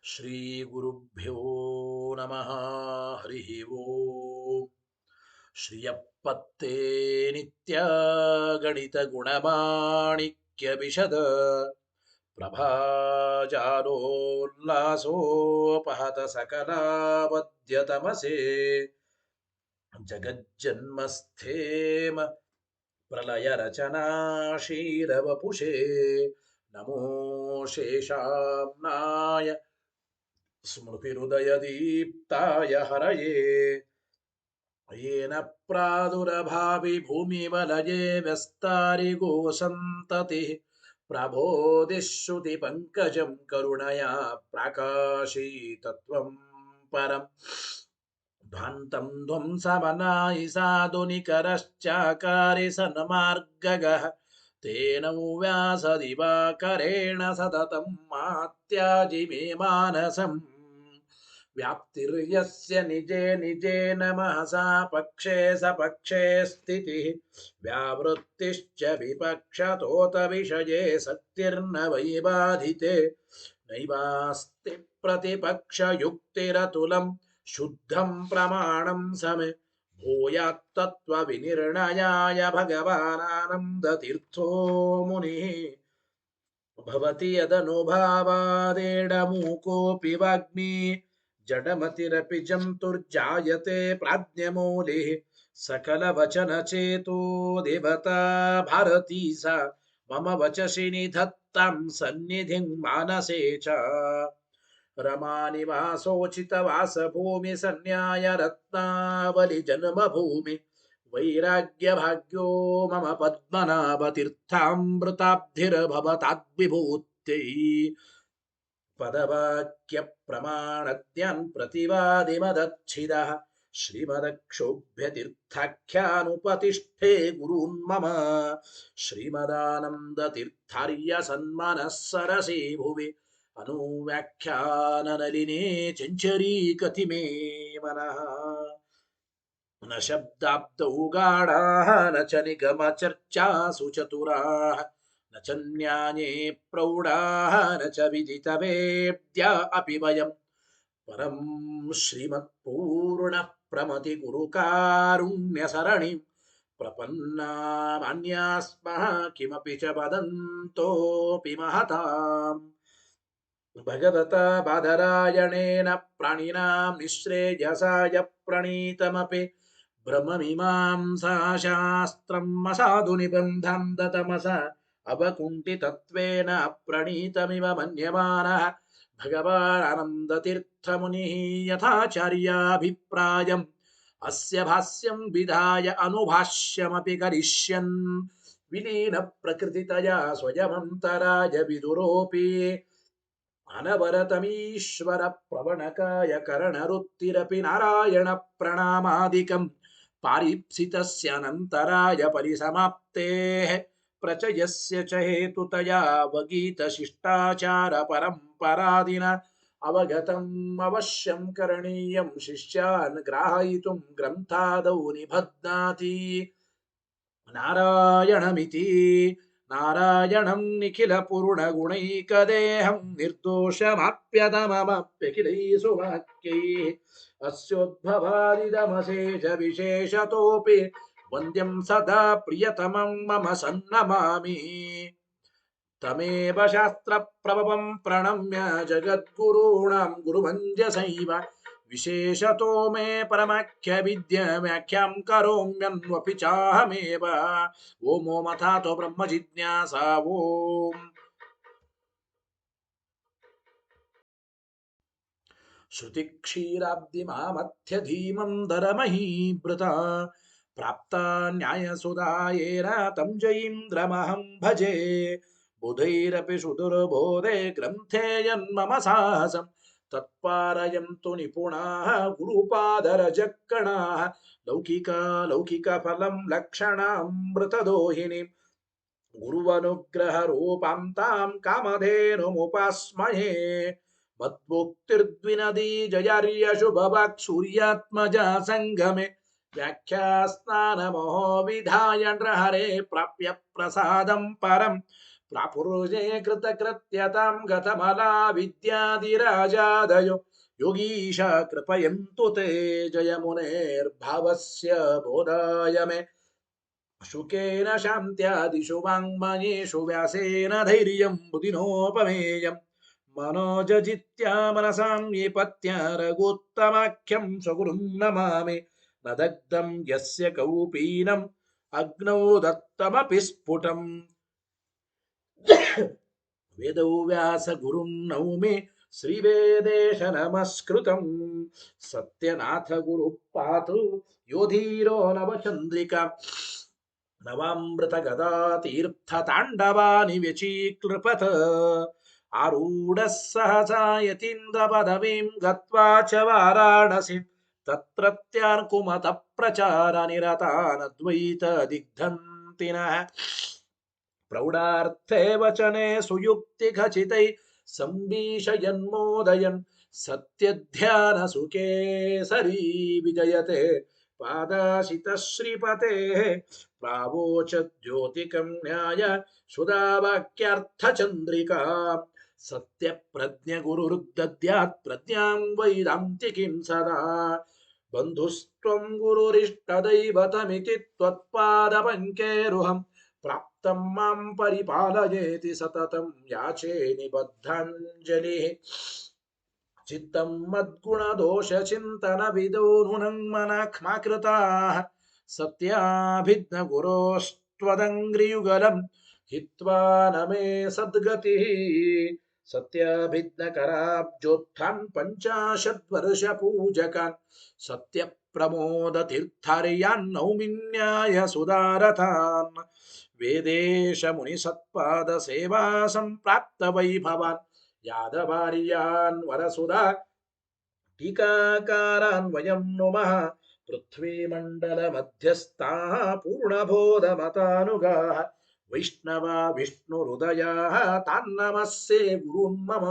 ಶ್ರೀ ಗುರುಭ್ಯೋ ನಮಃ. ಹರಿ ಓಂ. ಶ್ರಿಯಪ್ಪತ್ತೇ ನಿತ್ಯ ಗಣಿತ ಗುಣಮಾಣಿಕ್ಯ ವಿಶದ ಪ್ರಭಾಜಾಲೋಲ್ಲಾಸೋಪಹತ ಸಕಲಾವದ್ಯ ತಮಸೆ ಜಗಜ್ಜನ್ಮಸ್ಥೇಮ ಪ್ರಲಯ ರಚನಾಶೀಲವಪುಷೇ ನಮೋ ಶೇಷಾಮ್ನಾಯ ಸ್ಮೃತಿಹೃದಯದೀಪ್ತಾಯ ಹರಯೇ येन प्रादुरभावि भूमिवलये व्यस्तारिगो सन्ततिः प्रबोधिश्रुतिपङ्कजं करुणया प्राकाशीतत्वं परम् ध्वान्तं ध्वंसमनायि साधुनिकरश्चाकारि सन्मार्गगः तेन व्यासदिवाकरेण सततं मात्याजि मे मानसम् व्याप्तिर्यस्य निजे निजेन महसा पक्षे सपक्षे स्थितिः व्यावृत्तिश्च विपक्षतोत विषये सत्तिर्न वैबाधिते नैवास्ति प्रतिपक्षयुक्तिरतुलं शुद्धं प्रमाणं समे भूयात्तत्त्वविनिर्णयाय भगवानानन्दतीर्थो मुनिः भवति यदनुभावादेडमूकोऽपि वाग्मी जडमतिरपि जन्तुर्जायते प्राज्ञमौलिः सकलवचनचेतो देवता भारती सा मम वचसि निधत्तां सन्निधिं मानसे च रमानिवासोचितवासभूमि सन्न्याय रत्नावलि जन्मभूमि वैराग्यभाग्यो मम पद्मनाभतीर्थामृताब्धिर्भवताद्विभूत्यै पदवाक्यप्रमाणद्यान् प्रतिवादिमदच्छिदः श्रीमदक्षोभ्यतीर्थाख्यानुपतिष्ठे गुरून्मम श्रीमदानन्दतीर्थार्य सन्मनः सरसि भुवि अनुव्याख्याननलिने चञ्चरीकति मे मनः न शब्दाब्दौ गाढाः न च निगमचर्चासु चतुराः न च न्याये प्रौढाः न च विदितवेद्या अपि वयम् परं श्रीमत्पूर्णः प्रमतिगुरुकारुण्यसरणिं प्रपन्नामान्यास्मः किमपि च वदन्तोऽपि महताम् भगवता बादरायणेन प्राणिनां निःश्रेयसाय प्रणीतमपि ब्रह्ममीमांसाशास्त्रम् असाधु निबन्धं दतमसा अवकुण्ठितत्वेन प्रणीतमिव मन्यमानः भगवानन्दतीर्थमुनिः यथाचार्याभिप्रायम् अस्य भाष्यं विधाय अनुभाष्यमपि करिष्यन् विलीनप्रकृतितया स्वयमन्तराय विदुरोऽपि अनवरतमीश्वर प्रवणकाय करणरुत्तिरपि नारायण प्रणामादिकं पारीप्सितस्यानन्तराय परिसमाप्तेः प्रचयस्य च हेतुतया वगीतशिष्टाचार परम्परादिन अवगतम् अवश्यं करणीयं शिष्यान् ग्राहयितुं ग्रन्थादौ निबध्नाति नारायणमिति नारायणं निखिलपूर्णगुणैकदेहं निर्दोषमाप्यतममप्यखिलैषु वाक्यैः अस्योद्भवादिदमशेष विशेषतोऽपि वन्द्यं सदा प्रियतमं मम सन्नमामि तमेव शास्त्रप्रभवं प्रणम्य जगद्गुरूणां गुरुमञ्जसैव विशेषतो मे परमाख्यविद्याव्याख्यां करोम्यन्वपि चाहमेव ओमो मथातो ब्रह्मजिज्ञासा ओम श्रुतिक्षीराब्धिमामथ्यधीमं दरमहीभृता प्राप्ता न्यायसुधायेन तं जयीन्द्रमहं भजे बुधैरपि सुदुर्बोधे ग्रन्थे यन्मम साहसम् तत्पारयन्तु निपुणाः गुरुपादरजक्कणाः लौकिकफलं लक्षणामृतदोहिनीं गुरुवनुग्रहरूपां तां कामधेनुमुपास्महे मद्भुक्तिर्द्विनदी जयार्यशुभवाक् सूर्यात्मजा सङ्गमे व्याख्यास्नानमहो विधाय नृहरे प्राप्य प्रसादं परम् ಪ್ರಾಪುರುಷೇ ಕೃತಕೃತ್ಯತಾಂ ಗತಮಲಾ ವಿದ್ಯಾದಿರಾಜಾದಯೋ ಯೋಗೀಶ ಕೃಪಯಂತು ತೇ ಜಯ ಮುನೇರ್ಭಾವಸ್ಯ ಬೋಧಾಯ ಮೇ ಶುಕೇನ ಶಾಂತ್ಯಾದಿಷು ವಾङ्मयेषु ವ್ಯಾಸೇನ ಧೈರ್ಯಂ ಬುಧಿನೋಪಮೇಯಂ मनोजजित्या मनसां ये पत्या रघुत्तमाख्यं स्वगुरुं नमामि न दग्धं यस्य कौपीनम् अग्नौ दत्तमपि स्फुटम् वेदौ व्यासगुरुं नौमि श्रीवेदेश नमस्कृतं सत्यनाथ गुरुः पातु योधीरो नवचन्द्रिका नवामृतगदा तीर्थताण्डवानि व्यचीकृपत आरूढः सहसा यतीन्द्रपदवीं गत्वा च वाराणसी तत्रत्यान् कुमतप्रचारनिरतानद्वैतदिग्धन्ति नः प्रौढार्थे वचने सुयुक्तिखचितैः सम्भीषयन्मोदयन् सत्यध्यानसुखे सरी विजयते पादाशितश्रीपतेः प्रावोचद्योतिकम्याय सुधावाक्यार्थचन्द्रिका सत्यप्रज्ञगुरुर्दद्यात् प्रज्ञां वैदान्तिकीं सदा बन्धुस्त्वं गुरुरिष्टदैवतमिति त्वत्पादपङ्केरुहम् प्राप्तं मां परिपालयेति सततं याचे निबद्धाञ्जलिः चित्तं मद्गुणदोषचिन्तनविदो नूनं मनः क्माकृताः सत्याभिज्ञगुरोस्त्वदङ्घ्रियुगलं हित्वा न मे सद्गतिः सत्याभिज्ञकराब्जोत्थान् पञ्चाशद्वर्षपूजकान् सत्यप्रमोदतीर्थार्यान् नौमिन्याय सुदारथान् वेदेशमुनिसत्पादसेवा सम्प्राप्त वैभवान् यादवार्यान् वरसुधा टीकाकारान् वयं नुमः पृथ्वीमण्डलमध्यस्थाः पूर्णबोधमतानुगाः वैष्णवा विष्णुहृदयाः तान्नमस्ये गुरून् मम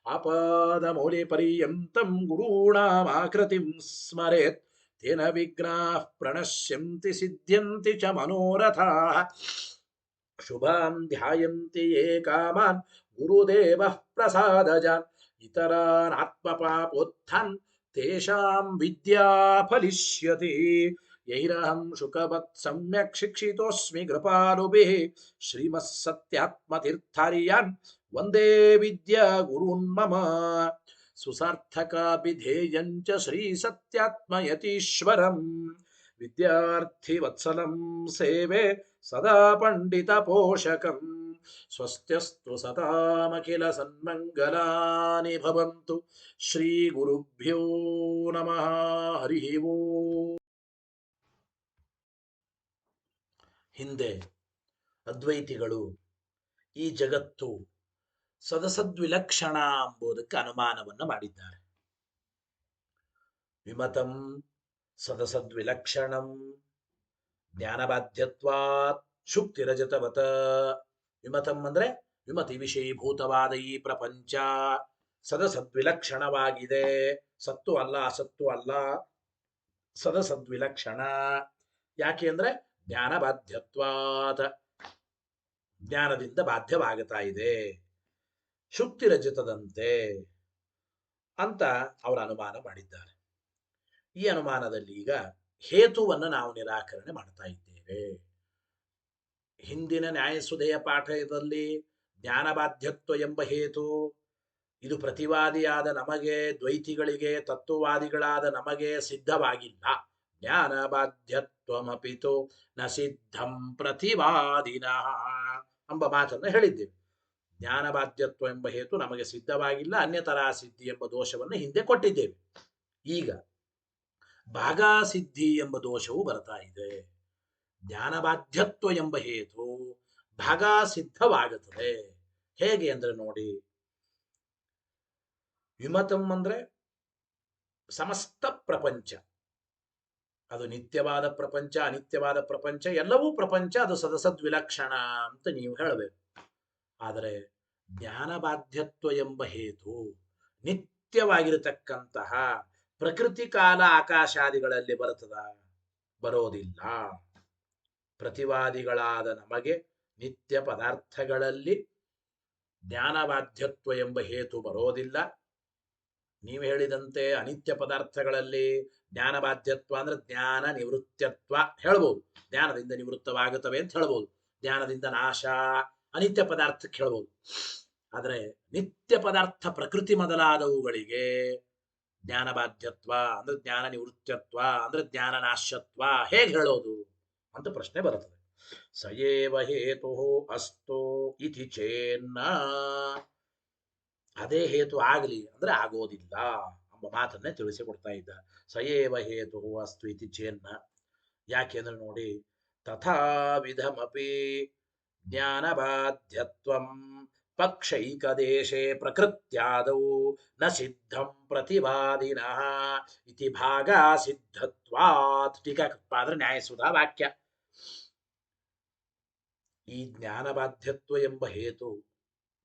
आपादमौलिपर्यन्तं गुरूणामाकृतिं स्मरेत् तेन विघ्नाः प्रणश्यन्ति सिद्ध्यन्ति च मनोरथाः शुभान् ध्यायन्ति ये कामान् गुरुदेवः प्रसादजान् इतरान् आत्मपापोत्थान् तेषां विद्या फलिष्यति यैरहं शुकवत् सम्यक् शिक्षितोऽस्मि कृपालुभिः श्रीमत्सत्यात्मतीर्थार्यान् वन्दे विद्या गुरून् मम सुसार्थकाभिधेयं च श्रीसत्यात्मयतीश्वरम् विद्यार्थिवत्सलं सेवे सदा पण्डितपोषकम् स्वस्त्यस्तु सतामखिल सन्मङ्गलानि भवन्तु श्रीगुरुभ्यो नमः हरिः ಓಂ ಹಿಂದೆ ಅದ್ವೈತಿಗಳು ಈ ಜಗತ್ತು ಸದಸದ್ವಿಲಕ್ಷಣ ಎಂಬುದಕ್ಕೆ ಅನುಮಾನವನ್ನು ಮಾಡಿದ್ದಾರೆ. ವಿಮತಂ ಸದಸದ್ವಿಲಕ್ಷಣಂ ಜ್ಞಾನಬಾಧ್ಯತ್ವಾತ್ ಶುಕ್ತಿರಜತವತ. ವಿಮತಂ ಅಂದ್ರೆ ವಿಮತಿ ವಿಷಯೀಭೂತವಾದ ಈ ಪ್ರಪಂಚ ಸದಸದ್ವಿಲಕ್ಷಣವಾಗಿದೆ. ಸತ್ತು ಅಲ್ಲ, ಅಸತ್ತು ಅಲ್ಲ, ಸದಸದ್ವಿಲಕ್ಷಣ. ಯಾಕೆ ಅಂದ್ರೆ ಜ್ಞಾನ ಬಾಧ್ಯತ್ವಾದ, ಜ್ಞಾನದಿಂದ ಬಾಧ್ಯವಾಗುತ್ತಾ ಇದೆ, ಶುಕ್ತಿರಜತದಂತೆ ಅಂತ ಅವರ ಅನುಮಾನ ಮಾಡಿದ್ದಾರೆ. ಈ ಅನುಮಾನದಲ್ಲಿ ಈಗ ಹೇತುವನ್ನು ನಾವು ನಿರಾಕರಣೆ ಮಾಡ್ತಾ ಇದ್ದೇವೆ. ಹಿಂದಿನ ನ್ಯಾಯಸುಧೆಯ ಪಾಠದಲ್ಲಿ ಜ್ಞಾನಬಾಧ್ಯತ್ವ ಎಂಬ ಹೇತು ಇದು ಪ್ರತಿವಾದಿಯಾದ ನಮಗೆ, ದ್ವೈತಿಗಳಿಗೆ, ತತ್ವವಾದಿಗಳಾದ ನಮಗೆ ಸಿದ್ಧವಾಗಿಲ್ಲ. ಜ್ಞಾನಬಾಧ್ಯತ್ವಮಪಿತು ನ ಸಿದ್ಧಂ ಪ್ರತಿವಾದಿನಃ ಎಂಬ ಮಾತನ್ನು ಹೇಳಿದ್ದೇವೆ. ಜ್ಞಾನಬಾಧ್ಯತ್ವ ಎಂಬ ಹೇತು ನಮಗೆ ಸಿದ್ಧವಾಗಿಲ್ಲ, ಅನ್ಯತರಾ ಸಿದ್ಧಿ ಎಂಬ ದೋಷವನ್ನು ಹಿಂದೆ ಕೊಟ್ಟಿದ್ದೇವೆ. ಈಗ ಭಾಗಾಸಿದ್ಧಿ ಎಂಬ ದೋಷವು ಬರ್ತಾ ಇದೆ. ಜ್ಞಾನಬಾಧ್ಯತ್ವ ಎಂಬ ಹೇತು ಭಾಗಾಸಿದ್ಧವಾಗುತ್ತದೆ. ಹೇಗೆ ಅಂದ್ರೆ ನೋಡಿ, ವಿಮತಂ ಅಂದ್ರೆ ಸಮಸ್ತ ಪ್ರಪಂಚ, ಅದು ನಿತ್ಯವಾದ ಪ್ರಪಂಚ, ಅನಿತ್ಯವಾದ ಪ್ರಪಂಚ, ಎಲ್ಲವೂ ಪ್ರಪಂಚ, ಅದು ಸದಸದ್ವಿಲಕ್ಷಣ ಅಂತ ನೀವು ಹೇಳಬೇಕು. ಆದರೆ ಜ್ಞಾನಬಾಧ್ಯತ್ವ ಎಂಬ ಹೇತು ನಿತ್ಯವಾಗಿರತಕ್ಕಂತಹ ಪ್ರಕೃತಿ ಕಾಲ ಆಕಾಶಾದಿಗಳಲ್ಲಿ ಬರುತ್ತದ? ಬರೋದಿಲ್ಲ. ಪ್ರತಿವಾದಿಗಳಾದ ನಮಗೆ ನಿತ್ಯ ಪದಾರ್ಥಗಳಲ್ಲಿ ಜ್ಞಾನಬಾಧ್ಯತ್ವ ಎಂಬ ಹೇತು ಬರೋದಿಲ್ಲ. ನೀವು ಹೇಳಿದಂತೆ ಅನಿತ್ಯ ಪದಾರ್ಥಗಳಲ್ಲಿ ಜ್ಞಾನಬಾಧ್ಯತ್ವ ಅಂದ್ರೆ ಜ್ಞಾನ ನಿವೃತ್ತತ್ವ ಹೇಳ್ಬೋದು. ಜ್ಞಾನದಿಂದ ನಿವೃತ್ತವಾಗುತ್ತವೆ ಅಂತ ಹೇಳ್ಬೋದು. ಜ್ಞಾನದಿಂದ ನಾಶ ಅನಿತ್ಯ ಪದಾರ್ಥಕ್ಕೆ ಹೇಳ್ಬೋದು. ಆದರೆ ನಿತ್ಯ ಪದಾರ್ಥ ಪ್ರಕೃತಿ ಮೊದಲಾದವುಗಳಿಗೆ ಜ್ಞಾನಬಾಧ್ಯತ್ವ ಅಂದ್ರೆ ಜ್ಞಾನ ನಿವೃತ್ತತ್ವ ಅಂದ್ರೆ ಜ್ಞಾನ ನಾಶತ್ವ ಹೇಗೆ ಹೇಳೋದು ಅಂತ ಪ್ರಶ್ನೆ ಬರುತ್ತದೆ. ಸಯೇವ ಹೇತು ಅಸ್ತು ಇತಿ ಚೇನ್ನ, ಅದೇ ಹೇತು ಆಗಲಿ ಅಂದ್ರೆ ಆಗೋದಿಲ್ಲ ಎಂಬ ಮಾತನ್ನೇ ತಿಳಿಸಿಕೊಡ್ತಾ ಇದ್ದ. ಸಯೇವ ಹೇತು ಅಸ್ತು ಇತಿ ಚೇನ್ನ, ಯಾಕೆಂದ್ರೆ ನೋಡಿ, ತಥಾ ವಿಧಮಪಿ ಜ್ಞಾನಬಾಧ್ಯತ್ವಂ ಪಕ್ಷೈಕದೇಶೇ ಪ್ರಕೃತ್ಯಾದೌ ನ ಸಿದ್ಧಂ ಪ್ರತಿವಾದಿನಃ ಇತಿ ಭಾಗ ಸಿದ್ಧತ್ವಾತ್. ಟೀಕಾಕೃತ್ಪಾದರ ನ್ಯಾಯಸುಧಾ ವಾಕ್ಯ. ಈ ಜ್ಞಾನಬಾಧ್ಯತ್ವ ಎಂಬ ಹೇತು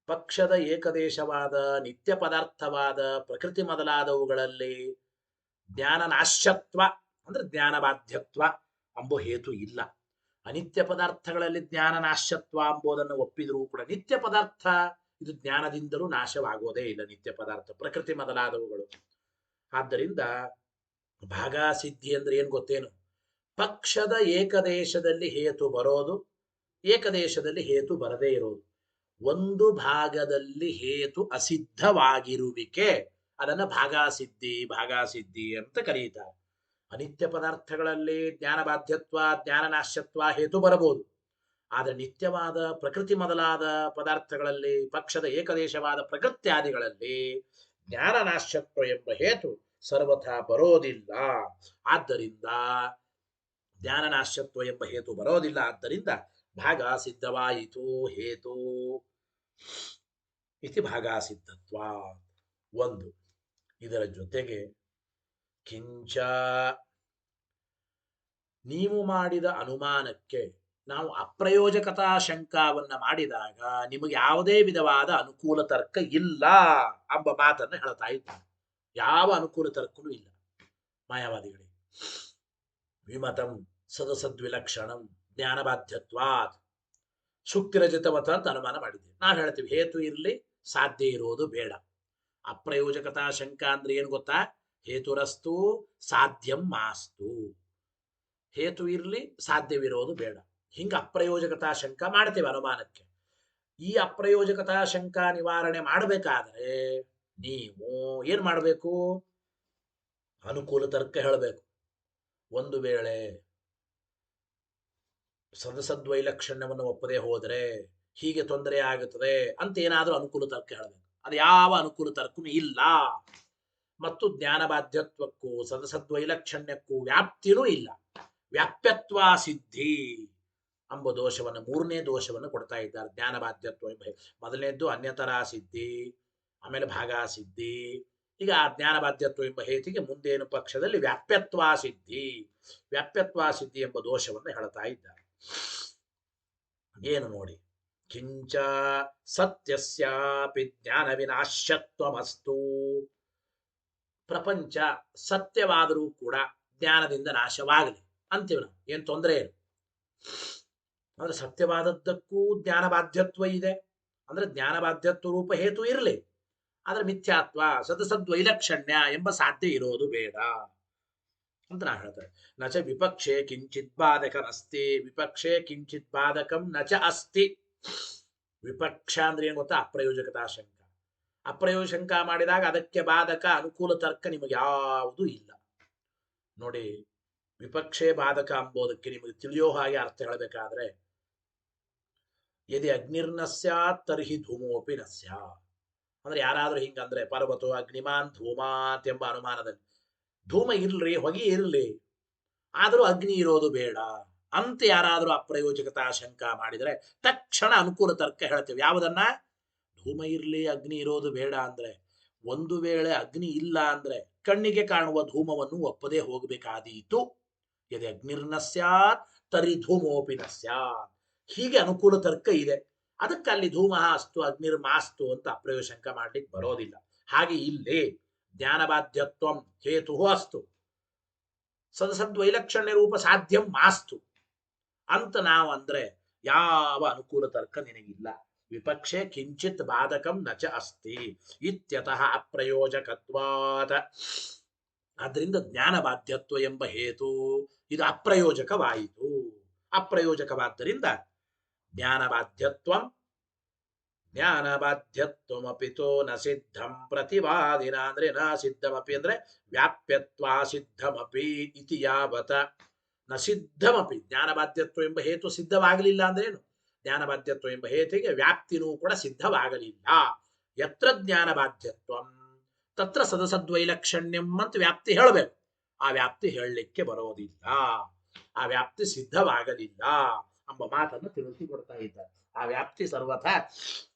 ಪಕ್ಷದ ಏಕದೇಶವಾದ ನಿತ್ಯ ಪದಾರ್ಥವಾದ ಪ್ರಕೃತಿ ಮೊದಲಾದವುಗಳಲ್ಲಿ ಜ್ಞಾನ ನಾಶ್ಯತ್ವ ಅಂದ್ರೆ ಜ್ಞಾನಬಾಧ್ಯತ್ವ ಎಂಬ ಹೇತು ಇಲ್ಲ. ಅನಿತ್ಯ ಪದಾರ್ಥಗಳಲ್ಲಿ ಜ್ಞಾನ ನಾಶ್ಯತ್ವ ಎಂಬುದನ್ನು ಒಪ್ಪಿದರೂ ಕೂಡ ನಿತ್ಯ ಪದಾರ್ಥ ಇದು ಜ್ಞಾನದಿಂದಲೂ ನಾಶವಾಗೋದೇ ಇಲ್ಲ. ನಿತ್ಯ ಪದಾರ್ಥ ಪ್ರಕೃತಿ ಮೊದಲಾದವುಗಳು. ಆದ್ದರಿಂದ ಭಾಗಾಸಿದ್ಧಿ ಅಂದ್ರೆ ಏನ್ ಗೊತ್ತೇನು? ಪಕ್ಷದ ಏಕದೇಶದಲ್ಲಿ ಹೇತು ಬರೋದು, ಏಕದೇಶದಲ್ಲಿ ಹೇತು ಬರದೇ ಇರೋದು. ಒಂದು ಭಾಗದಲ್ಲಿ ಹೇತು ಅಸಿದ್ಧವಾಗಿರುವಿಕೆ, ಅದನ್ನ ಭಾಗಾಸಿದ್ಧಿ ಅಂತ ಕರೆಯುತ್ತಾರೆ. ಅನಿತ್ಯ ಪದಾರ್ಥಗಳಲ್ಲಿ ಜ್ಞಾನಬಾಧ್ಯತ್ವ ಜ್ಞಾನನಾಶ್ಯತ್ವ ಹೇತು ಬರಬಹುದು. ಆದರೆ ನಿತ್ಯವಾದ ಪ್ರಕೃತಿ ಮೊದಲಾದ ಪದಾರ್ಥಗಳಲ್ಲಿ ಪಕ್ಷದ ಏಕದೇಶವಾದ ಪ್ರಕೃತ್ಯಾದಿಗಳಲ್ಲಿ ಜ್ಞಾನನಾಶ್ಯತ್ವ ಎಂಬ ಹೇತು ಸರ್ವಥಾ ಬರೋದಿಲ್ಲ. ಆದ್ದರಿಂದ ಜ್ಞಾನನಾಶ್ಯತ್ವ ಎಂಬ ಹೇತು ಬರೋದಿಲ್ಲ. ಆದ್ದರಿಂದ ಭಾಗ ಸಿದ್ಧವಾಯಿತು ಹೇತು ಇತಿ ಭಾಗಾಸಿದ್ಧತ್ವ ಒಂದು. ಇದರ ಜೊತೆಗೆ ಕಿಂಚ, ನೀವು ಮಾಡಿದ ಅನುಮಾನಕ್ಕೆ ನಾವು ಅಪ್ರಯೋಜಕತಾ ಶಂಕಾವನ್ನ ಮಾಡಿದಾಗ ನಿಮಗೆ ಯಾವುದೇ ವಿಧವಾದ ಅನುಕೂಲ ತರ್ಕ ಇಲ್ಲ ಎಂಬ ಮಾತನ್ನು ಹೇಳ್ತಾ ಇದ್ದಾರೆ. ಯಾವ ಅನುಕೂಲ ತರ್ಕನೂ ಇಲ್ಲ ಮಾಯಾವಾದಿಗಳಿಗೆ. ವಿಮತಂ ಸದಸದ್ವಿಲಕ್ಷಣಂ ಜ್ಞಾನಬಾಧ್ಯತ್ವಾತ್ ಶುಕ್ತಿರಜತವತ ಅಂತ ಅನುಮಾನ ಮಾಡಿದ್ದೇವೆ. ನಾವು ಹೇಳ್ತೀವಿ ಹೇತು ಇರಲಿ, ಸಾಧ್ಯ ಇರೋದು ಬೇಡ. ಅಪ್ರಯೋಜಕತಾ ಶಂಕಾ ಅಂದ್ರೆ ಏನು ಗೊತ್ತಾ? ಹೇತುರಸ್ತು ಸಾಧ್ಯಂ ಮಾಸ್ತು. ಹೇತು ಇರಲಿ, ಸಾಧ್ಯವಿರೋದು ಬೇಡ. ಹಿಂಗ ಅಪ್ರಯೋಜಕತಾ ಶಂಕ ಮಾಡ್ತೇವೆ ಅನುಮಾನಕ್ಕೆ. ಈ ಅಪ್ರಯೋಜಕತಾ ಶಂಕಾ ನಿವಾರಣೆ ಮಾಡಬೇಕಾದ್ರೆ ನೀವು ಏನ್ ಮಾಡಬೇಕು? ಅನುಕೂಲ ತರ್ಕ ಹೇಳಬೇಕು. ಒಂದು ವೇಳೆ ಸದಸದ್ವೈಲಕ್ಷಣ್ಯವನ್ನು ಒಪ್ಪದೆ ಹೋದರೆ ಹೀಗೆ ತೊಂದರೆ ಆಗುತ್ತದೆ ಅಂತ ಏನಾದರೂ ಅನುಕೂಲ ತರ್ಕ ಹೇಳಬೇಕು. ಅದು ಯಾವ ಅನುಕೂಲ ತರ್ಕನೂ ಇಲ್ಲ. ಮತ್ತು ಜ್ಞಾನಬಾಧ್ಯತ್ವಕ್ಕೂ ಸದಸದ್ವೈಲಕ್ಷಣ್ಯಕ್ಕೂ ವ್ಯಾಪ್ತಿನೂ ಇಲ್ಲ. ವ್ಯಾಪ್ಯತ್ವ ಸಿದ್ಧಿ ಎಂಬ ದೋಷವನ್ನು, ಮೂರನೇ ದೋಷವನ್ನು ಕೊಡ್ತಾ ಇದ್ದಾರೆ ಜ್ಞಾನಬಾಧ್ಯತ್ವ. ಮೊದಲನೇದ್ದು ಅನ್ಯತರಾ ಸಿದ್ಧಿ, ಆಮೇಲೆ ಭಾಗಾ ಸಿದ್ಧಿ. ಈಗ ಜ್ಞಾನಬಾಧ್ಯತ್ವ ಎಂಬ ಹೇತಿಗೆ ಮುಂದೇನು ಪಕ್ಷದಲ್ಲಿ ವ್ಯಾಪ್ಯತ್ವ ಸಿದ್ಧಿ, ವ್ಯಾಪ್ಯತ್ವ ಸಿದ್ಧಿ ಎಂಬ ದೋಷವನ್ನು ಹೇಳ್ತಾ ಇದ್ದಾರೆ. ಏನು ನೋಡಿ, ಕಿಂಚ ಸತ್ಯಸ್ಯಾಪಿ ಜ್ಞಾನ ವಿನಾಶ್ಯತ್ವಮಸ್ತು. ಪ್ರಪಂಚ ಸತ್ಯವಾದರೂ ಕೂಡ ಜ್ಞಾನದಿಂದ ನಾಶವಾಗಲಿ ಅಂತೀವಿ ನಾವು. ಏನ್ ತೊಂದರೆ ಇಲ್ಲ. ಅಂದ್ರೆ ಸತ್ಯವಾದದ್ದಕ್ಕೂ ಜ್ಞಾನಬಾಧ್ಯತ್ವ ಇದೆ ಅಂದ್ರೆ ಜ್ಞಾನಬಾಧ್ಯತ್ವ ರೂಪ ಹೇತು ಇರಲಿ. ಆದ್ರೆ ಮಿಥ್ಯಾತ್ವ ಸದಸದ್ವೈಲಕ್ಷಣ್ಯ ಎಂಬ ಸಾಧ್ಯ ಇರೋದು ಬೇಡ ಅಂತ ನಾ ಹೇಳ್ತಾರೆ. ನಚ ವಿಪಕ್ಷೆ ಕಿಂಚಿತ್ ಬಾಧಕಂ ಅಸ್ತಿ, ವಿಪಕ್ಷೆ ಕಿಂಚಿತ್ ಬಾಧಕಂ ನಚ ಅಸ್ತಿ. ವಿಪಕ್ಷ ಅಂದ್ರೆ ಏನು ಗೊತ್ತಾ? ಅಪ್ರಯೋಜಕತಾ ಶಂಕ. ಅಪ್ರಯೋಜಕ ಶಂಕ ಮಾಡಿದಾಗ ಅದಕ್ಕೆ ಬಾಧಕ ಅನುಕೂಲ ತರ್ಕ ನಿಮಗೆ ಯಾವುದೂ ಇಲ್ಲ. ನೋಡಿ, ವಿಪಕ್ಷೆ ಬಾಧಕ ಅಂಬೋದಕ್ಕೆ ನಿಮಗೆ ತಿಳಿಯೋ ಹಾಗೆ ಅರ್ಥ ಹೇಳಬೇಕಾದ್ರೆ, ಯದಿ ಅಗ್ನಿರ್ನ ಸ್ಯಾತ್ ತರ್ಹಿ ಧೂಮೋಪಿ ನ ಸ್ಯಾತ್. ಅಂದ್ರೆ ಯಾರಾದ್ರೂ ಹಿಂಗಂದ್ರೆ ಪರ್ವತೋ ಅಗ್ನಿಮಾನ್ ಧೂಮಾತ್ ಎಂಬ ಅನುಮಾನದಲ್ಲಿ ಧೂಮ ಇರ್ಲಿ, ಹೊಗೆ ಇರಲಿ, ಆದರೂ ಅಗ್ನಿ ಇರೋದು ಬೇಡ ಅಂತ ಯಾರಾದರೂ ಅಪ್ರಯೋಜಕತಾ ಶಂಕ ಮಾಡಿದರೆ ತಕ್ಷಣ ಅನುಕೂಲ ತರ್ಕ ಹೇಳ್ತೇವೆ. ಯಾವುದನ್ನ? ಧೂಮ ಇರ್ಲಿ, ಅಗ್ನಿ ಇರೋದು ಬೇಡ ಅಂದ್ರೆ, ಒಂದು ವೇಳೆ ಅಗ್ನಿ ಇಲ್ಲ ಅಂದ್ರೆ ಕಣ್ಣಿಗೆ ಕಾಣುವ ಧೂಮವನ್ನು ಒಪ್ಪದೇ ಹೋಗಬೇಕಾದೀತು. ಯದಿ ಅಗ್ನಿರ್ನ ಸ್ಯಾತ್ ತರಿ ಧೂಮೋಪಿ ನ ಸ್ಯಾತ್. ಹೀಗೆ ಅನುಕೂಲ ತರ್ಕ ಇದೆ. ಅದಕ್ಕೆ ಅಲ್ಲಿ ಧೂಮ ಅಸ್ತು ಅಗ್ನಿರ್ಮಾಸ್ತು ಅಂತ ಅಪ್ರಯೋಗ ಶಂಕ ಮಾಡ್ಲಿಕ್ಕೆ ಬರೋದಿಲ್ಲ. ಹಾಗೆ ಇಲ್ಲಿ ಜ್ಞಾನಬಾಧ್ಯತ್ವಂ ಹೇತು ಅಸ್ತು ಸದಸದ್ವೈಲಕ್ಷಣ್ಯ ರೂಪ ಸಾಧ್ಯಂ ಮಾಸ್ತು ಅಂತ ನಾವು ಅಂದ್ರೆ ಯಾವ ಅನುಕೂಲ ತರ್ಕ ನಿನಗಿಲ್ಲ. ವಿಪಕ್ಷೆ ಕಿಂಚಿತ್ ಬಾಧಕಂ ನಚ ಅಸ್ತಿ ಇತ್ಯತಃ ಅಪ್ರಯೋಜಕತ್ವಾತ್. ಆದ್ರಿಂದ ಜ್ಞಾನ ಬಾಧ್ಯತ್ವ ಎಂಬ ಹೇತು ಇದು ಅಪ್ರಯೋಜಕವಾಯಿತು. ಅಪ್ರಯೋಜಕವಾದ್ದರಿಂದ ಜ್ಞಾನ ಬಾಧ್ಯತ್ವಂ ಜ್ಞಾನಬಾಧ್ಯತ್ವಮಪಿತೋ ನ ಸಿದ್ಧಂ ಪ್ರತಿವಾದಿನ ಅಂದ್ರೆ ನ ಸಿದ್ಧಮಪಿ ಅಂದ್ರೆ ವ್ಯಾಪ್ಯತ್ವಾ ಸಿದ್ಧಮಪಿ ಇತಿ ಯಾವತ ನ ಸಿದ್ಧಮಪಿ. ಜ್ಞಾನಬಾಧ್ಯತ್ವ ಎಂಬ ಹೇತು ಸಿದ್ಧವಾಗಲಿಲ್ಲ ಅಂದ್ರೆ ಏನು? ಜ್ಞಾನಬಾಧ್ಯತ್ವ ಎಂಬ ಹೇತಿಗೆ ವ್ಯಾಪ್ತಿನೂ ಕೂಡ ಸಿದ್ಧವಾಗಲಿಲ್ಲ. ಯತ್ರ ಜ್ಞಾನಬಾಧ್ಯತ್ವಂ ತತ್ರ ಸದಸದ್ವೈಲಕ್ಷಣ್ಯಂ ಅಂತ ವ್ಯಾಪ್ತಿ ಹೇಳಬೇಕು. ಆ ವ್ಯಾಪ್ತಿ ಹೇಳಲಿಕ್ಕೆ ಬರೋದಿಲ್ಲ, ಆ ವ್ಯಾಪ್ತಿ ಸಿದ್ಧವಾಗಲಿಲ್ಲ ಎಂಬ ಮಾತನ್ನು ತಿಳಿಸಿಕೊಡ್ತಾ ಇದ್ದಾರೆ. ಆ ವ್ಯಾಪ್ತಿ ಸರ್ವಥಾ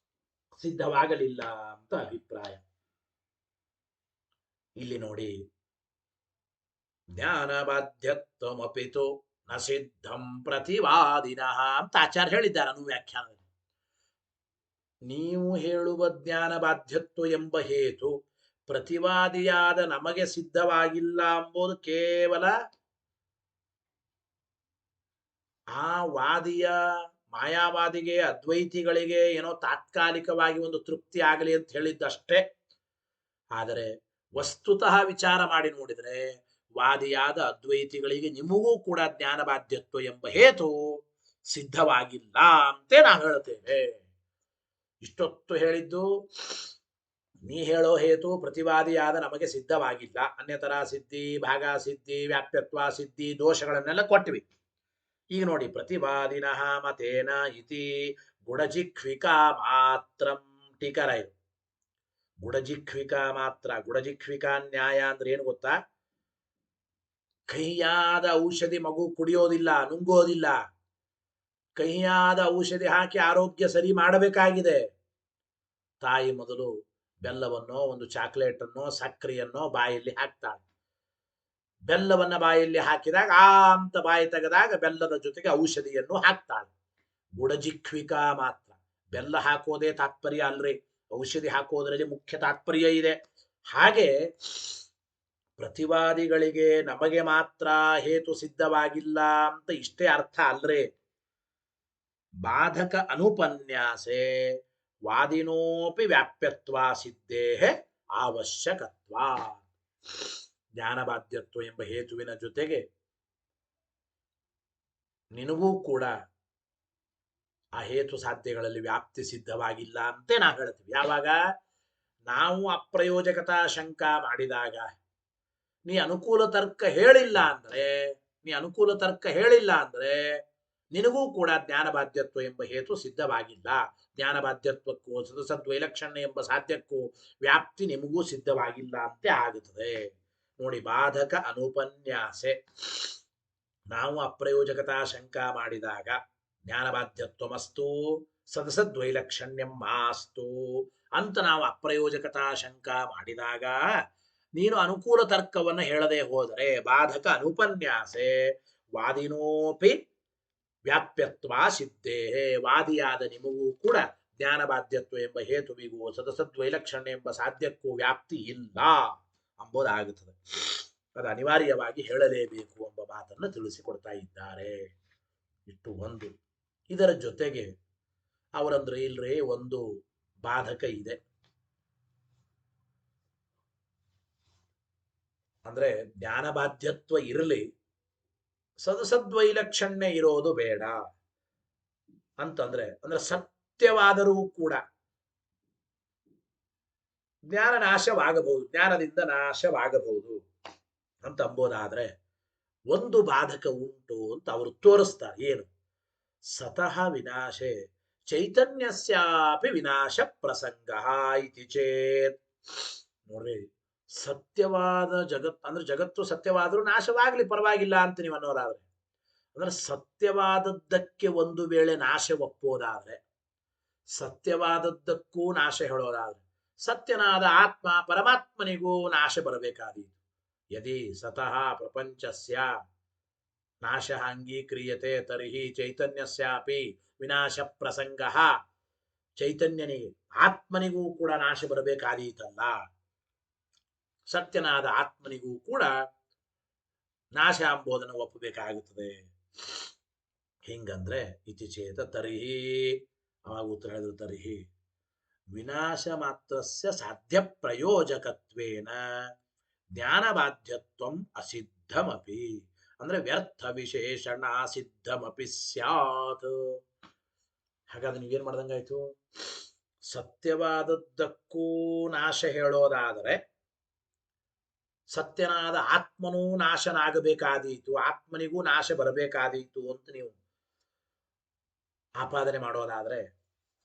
ಸಿದ್ಧವಾಗಲಿಲ್ಲ ಅಂತ ಅಭಿಪ್ರಾಯ. ಇಲ್ಲಿ ನೋಡಿ, ಜ್ಞಾನಬಾಧ್ಯತ್ವಮಪಿತು ನ ಸಿದ್ಧಂ ಪ್ರತಿವಾದಿನಃ ಅಂತ ಆಚಾರ್ಯ ಹೇಳಿದ್ದಾರೆ ಅನುವ್ಯಾಖ್ಯಾನದಲ್ಲಿ. ನೀವು ಹೇಳುವ ಜ್ಞಾನ ಬಾಧ್ಯತ್ವ ಎಂಬ ಹೇತು ಪ್ರತಿವಾದಿಯಾದ ನಮಗೆ ಸಿದ್ಧವಾಗಿಲ್ಲ ಎಂಬುದು ಕೇವಲ ಆ ವಾದಿಯ ಮಾಯಾವಾದಿಗೆ ಅದ್ವೈತಿಗಳಿಗೆ ಏನೋ ತಾತ್ಕಾಲಿಕವಾಗಿ ಒಂದು ತೃಪ್ತಿ ಆಗಲಿ ಅಂತ ಹೇಳಿದ್ದಷ್ಟೇ. ಆದರೆ ವಸ್ತುತಃ ವಿಚಾರ ಮಾಡಿ ನೋಡಿದರೆ ವಾದಿಯಾದ ಅದ್ವೈತಿಗಳಿಗೆ ನಿಮಗೂ ಕೂಡ ಜ್ಞಾನ ಬಾಧ್ಯತ್ವ ಎಂಬ ಹೇತು ಸಿದ್ಧವಾಗಿಲ್ಲ ಅಂತ ನಾವು ಹೇಳ್ತೇವೆ. ಇಷ್ಟೊತ್ತು ಹೇಳಿದ್ದು ನೀ ಹೇಳೋ ಹೇತು ಪ್ರತಿವಾದಿಯಾದ ನಮಗೆ ಸಿದ್ಧವಾಗಿಲ್ಲ, ಅನ್ಯತರ ಸಿದ್ಧಿ, ಭಾಗ ಸಿದ್ಧಿ, ವ್ಯಾಪ್ಯತ್ವ ಸಿದ್ಧಿ ದೋಷಗಳನ್ನೆಲ್ಲ ಕೊಟ್ವಿ. ಈಗ ನೋಡಿ, ಪ್ರತಿವಾದಿನಃ ಮತೇನ ಇತಿ ಗುಡಜಿಕ್ವಿಕಾ ಮಾತ್ರಂ ಟೀಕರ ಇದು. ಗುಡಜಿಕ್ವಿಕಾ ಮಾತ್ರ, ಗುಡಜಿಕ್ವಿಕಾ ನ್ಯಾಯ ಅಂದ್ರೆ ಏನು ಗೊತ್ತಾ? ಕಹಿಯಾದ ಔಷಧಿ ಮಗು ಕುಡಿಯೋದಿಲ್ಲ, ನುಂಗೋದಿಲ್ಲ. ಕಹಿಯಾದ ಔಷಧಿ ಹಾಕಿ ಆರೋಗ್ಯ ಸರಿ ಮಾಡಬೇಕಾಗಿದೆ. ತಾಯಿ ಮೊದಲು ಬೆಲ್ಲವನ್ನೋ ಒಂದು ಚಾಕ್ಲೇಟ್ ಅನ್ನೋ ಸಕ್ಕರೆಯನ್ನೋ ಬಾಯಲ್ಲಿ ಹಾಕ್ತಾಳೆ. ಬೆಲ್ಲವನ್ನ ಬಾಯಲ್ಲಿ ಹಾಕಿದಾಗ ಆ ಅಂತ ಬಾಯಿ ತೆಗೆದಾಗ ಬೆಲ್ಲದ ಜೊತೆಗೆ ಔಷಧಿಯನ್ನು ಹಾಕ್ತಾಳೆ. ಗುಡಜಿಕ್ವಿಕಾ ಮಾತ್ರ. ಬೆಲ್ಲ ಹಾಕೋದೇ ತಾತ್ಪರ್ಯ ಅಲ್ರಿ, ಔಷಧಿ ಹಾಕೋದ್ರಲ್ಲಿ ಮುಖ್ಯ ತಾತ್ಪರ್ಯ ಇದೆ. ಹಾಗೆ ಪ್ರತಿವಾದಿಗಳಿಗೆ ನಮಗೆ ಮಾತ್ರ ಹೇತು ಸಿದ್ಧವಾಗಿಲ್ಲ ಅಂತ ಇಷ್ಟೇ ಅರ್ಥ ಅಲ್ರಿ. ಬಾಧಕ ಅನುಪನ್ಯಾಸೆ ವಾದಿನೋಪಿ ವ್ಯಾಪ್ಯತ್ವ ಸಿದ್ಧೇ ಅವಶ್ಯಕತ್ವ. ಜ್ಞಾನಬಾಧ್ಯತ್ವ ಎಂಬ ಹೇತುವಿನ ಜೊತೆಗೆ ನಿನಗೂ ಕೂಡ ಆ ಹೇತು ಸಾಧ್ಯಗಳಲ್ಲಿ ವ್ಯಾಪ್ತಿ ಸಿದ್ಧವಾಗಿಲ್ಲ ಅಂತ ನಾವು ಹೇಳ್ತೀವಿ. ಯಾವಾಗ ನಾವು ಅಪ್ರಯೋಜಕತಾ ಶಂಕ ಮಾಡಿದಾಗ, ನೀ ಅನುಕೂಲ ತರ್ಕ ಹೇಳಿಲ್ಲ ಅಂದ್ರೆ ನಿನಗೂ ಕೂಡ ಜ್ಞಾನಬಾಧ್ಯತ್ವ ಎಂಬ ಹೇತು ಸಿದ್ಧವಾಗಿಲ್ಲ. ಜ್ಞಾನಬಾಧ್ಯತ್ವಕ್ಕೂ ಸದಸದ್ವೈಲಕ್ಷಣ್ಯ ಎಂಬ ಸಾಧ್ಯಕ್ಕೂ ವ್ಯಾಪ್ತಿ ನಿಮಗೂ ಸಿದ್ಧವಾಗಿಲ್ಲ ಅಂತೆ ಆಗುತ್ತದೆ. ನೋಡಿ, ಬಾಧಕ ಅನುಪನ್ಯಾಸೆ. ನಾವು ಅಪ್ರಯೋಜಕತಾ ಶಂಕ ಮಾಡಿದಾಗ ಜ್ಞಾನಬಾಧ್ಯತ್ವಮಸ್ತು ಸದಸದ್ವೈಲಕ್ಷಣ್ಯಂ ಮಾಸ್ತು ಅಂತ ನಾವು ಅಪ್ರಯೋಜಕತಾ ಶಂಕ ಮಾಡಿದಾಗ, ನೀನು ಅನುಕೂಲ ತರ್ಕವನ್ನು ಹೇಳದೆ ಹೋದರೆ ಬಾಧಕ ಅನುಪನ್ಯಾಸೆ ವಾದಿನೋಪಿ ವ್ಯಾಪ್ಯತ್ವ ಸಿದ್ಧೇ, ವಾದಿಯಾದ ನಿಮಗೂ ಕೂಡ ಜ್ಞಾನಬಾಧ್ಯತ್ವ ಎಂಬ ಹೇತುವಿಗೂ ಸದಸದ್ವೈಲಕ್ಷಣ್ಯ ಎಂಬ ಸಾಧ್ಯಕ್ಕೂ ವ್ಯಾಪ್ತಿ ಇಲ್ಲ ಎಂಬುದಾಗುತ್ತದೆ. ಅದು ಅನಿವಾರ್ಯವಾಗಿ ಹೇಳಲೇಬೇಕು ಎಂಬ ಮಾತನ್ನು ತಿಳಿಸಿಕೊಡ್ತಾ ಇದ್ದಾರೆ. ಇಷ್ಟು ಒಂದು. ಇದರ ಜೊತೆಗೆ ಅವರಂದ್ರೆ ಇಲ್ರೇ ಒಂದು ಬಾಧಕ ಇದೆ. ಅಂದ್ರೆ ಜ್ಞಾನಬಾಧ್ಯತ್ವ ಇರಲಿ, ಸದಸದ್ವೈಲಕ್ಷಣ್ಯ ಇರೋದು ಬೇಡ ಅಂತಂದ್ರೆ, ಅಂದ್ರೆ ಸತ್ಯವಾದರೂ ಕೂಡ ಜ್ಞಾನ ನಾಶವಾಗಬಹುದು, ಜ್ಞಾನದಿಂದ ನಾಶವಾಗಬಹುದು ಅಂತ ಅಂಬೋದಾದ್ರೆ ಒಂದು ಬಾಧಕ ಉಂಟು ಅಂತ ಅವರು ತೋರಿಸ್ತಾರೆ. ಏನು? ಸತಃ ವಿನಾಶೆ ಚೈತನ್ಯಸ್ಯಾಪಿ ವಿನಾಶ ಪ್ರಸಂಗ ಇತಿ ಚೇತ್. ನೋಡ್ರಿ, ಸತ್ಯವಾದ ಅಂದ್ರೆ ಜಗತ್ತು ಸತ್ಯವಾದರೂ ನಾಶವಾಗ್ಲಿ ಪರವಾಗಿಲ್ಲ ಅಂತ ನೀವು ಅನ್ನೋದಾದ್ರೆ, ಅಂದ್ರೆ ಸತ್ಯವಾದದ್ದಕ್ಕೆ ಒಂದು ವೇಳೆ ನಾಶ ಒಪ್ಪೋದಾದ್ರೆ, ಸತ್ಯವಾದದ್ದಕ್ಕೂ ನಾಶ ಹೇಳೋದಾದ್ರೆ, ಸತ್ಯನಾದ ಆತ್ಮ ಪರಮಾತ್ಮನಿಗೂ ನಾಶ ಬರಬೇಕಾದೀತು. ಯದಿ ಸತಃ ಪ್ರಪಂಚಸ್ಯ ನಾಶ ಅಂಗೀಕ್ರಿಯತೆ ತರ್ಹಿ ಚೈತನ್ಯಸ್ಯಾಪಿ ವಿನಾಶ ಪ್ರಸಂಗ. ಚೈತನ್ಯನಿಗೆ ಆತ್ಮನಿಗೂ ಕೂಡ ನಾಶ ಬರಬೇಕಾದೀತಲ್ಲ, ಸತ್ಯನಾದ ಆತ್ಮನಿಗೂ ಕೂಡ ನಾಶ ಎಂಬುದನ್ನು ಒಪ್ಪಬೇಕಾಗುತ್ತದೆ. ಹಿಂಗಂದ್ರೆ ಇತಿ ಚೇತ ತರ್ಹಿ ಅವಾಗ ಉತ್ತರ ಹೇಳಿದ್ರು ತರ್ಹಿ ವಿನಾಶ ಮಾತ್ರಸ್ಯ ಸಾಧ್ಯ ಪ್ರಯೋಜಕತ್ವೇನ ಜ್ಞಾನಬಾಧ್ಯತ್ವಂ ಅಸಿದ್ಧಮಪಿ ಅಂದ್ರೆ ವ್ಯರ್ಥ ವಿಶೇಷಣ ಸಿದ್ಧಮಪಿ ಸ್ಯಾತ್. ಹಾಗಾದ್ರೆ ನೀವೇನ್ ಮಾಡ್ದಂಗಾಯ್ತು? ಸತ್ಯವಾದದ್ದಕ್ಕೂ ನಾಶ ಹೇಳೋದಾದರೆ ಸತ್ಯನಾದ ಆತ್ಮನೂ ನಾಶನಾಗಬೇಕಾದೀತು, ಆತ್ಮನಿಗೂ ನಾಶ ಬರಬೇಕಾದೀತು ಅಂತ ನೀವು ಆಪಾದನೆ ಮಾಡೋದಾದ್ರೆ,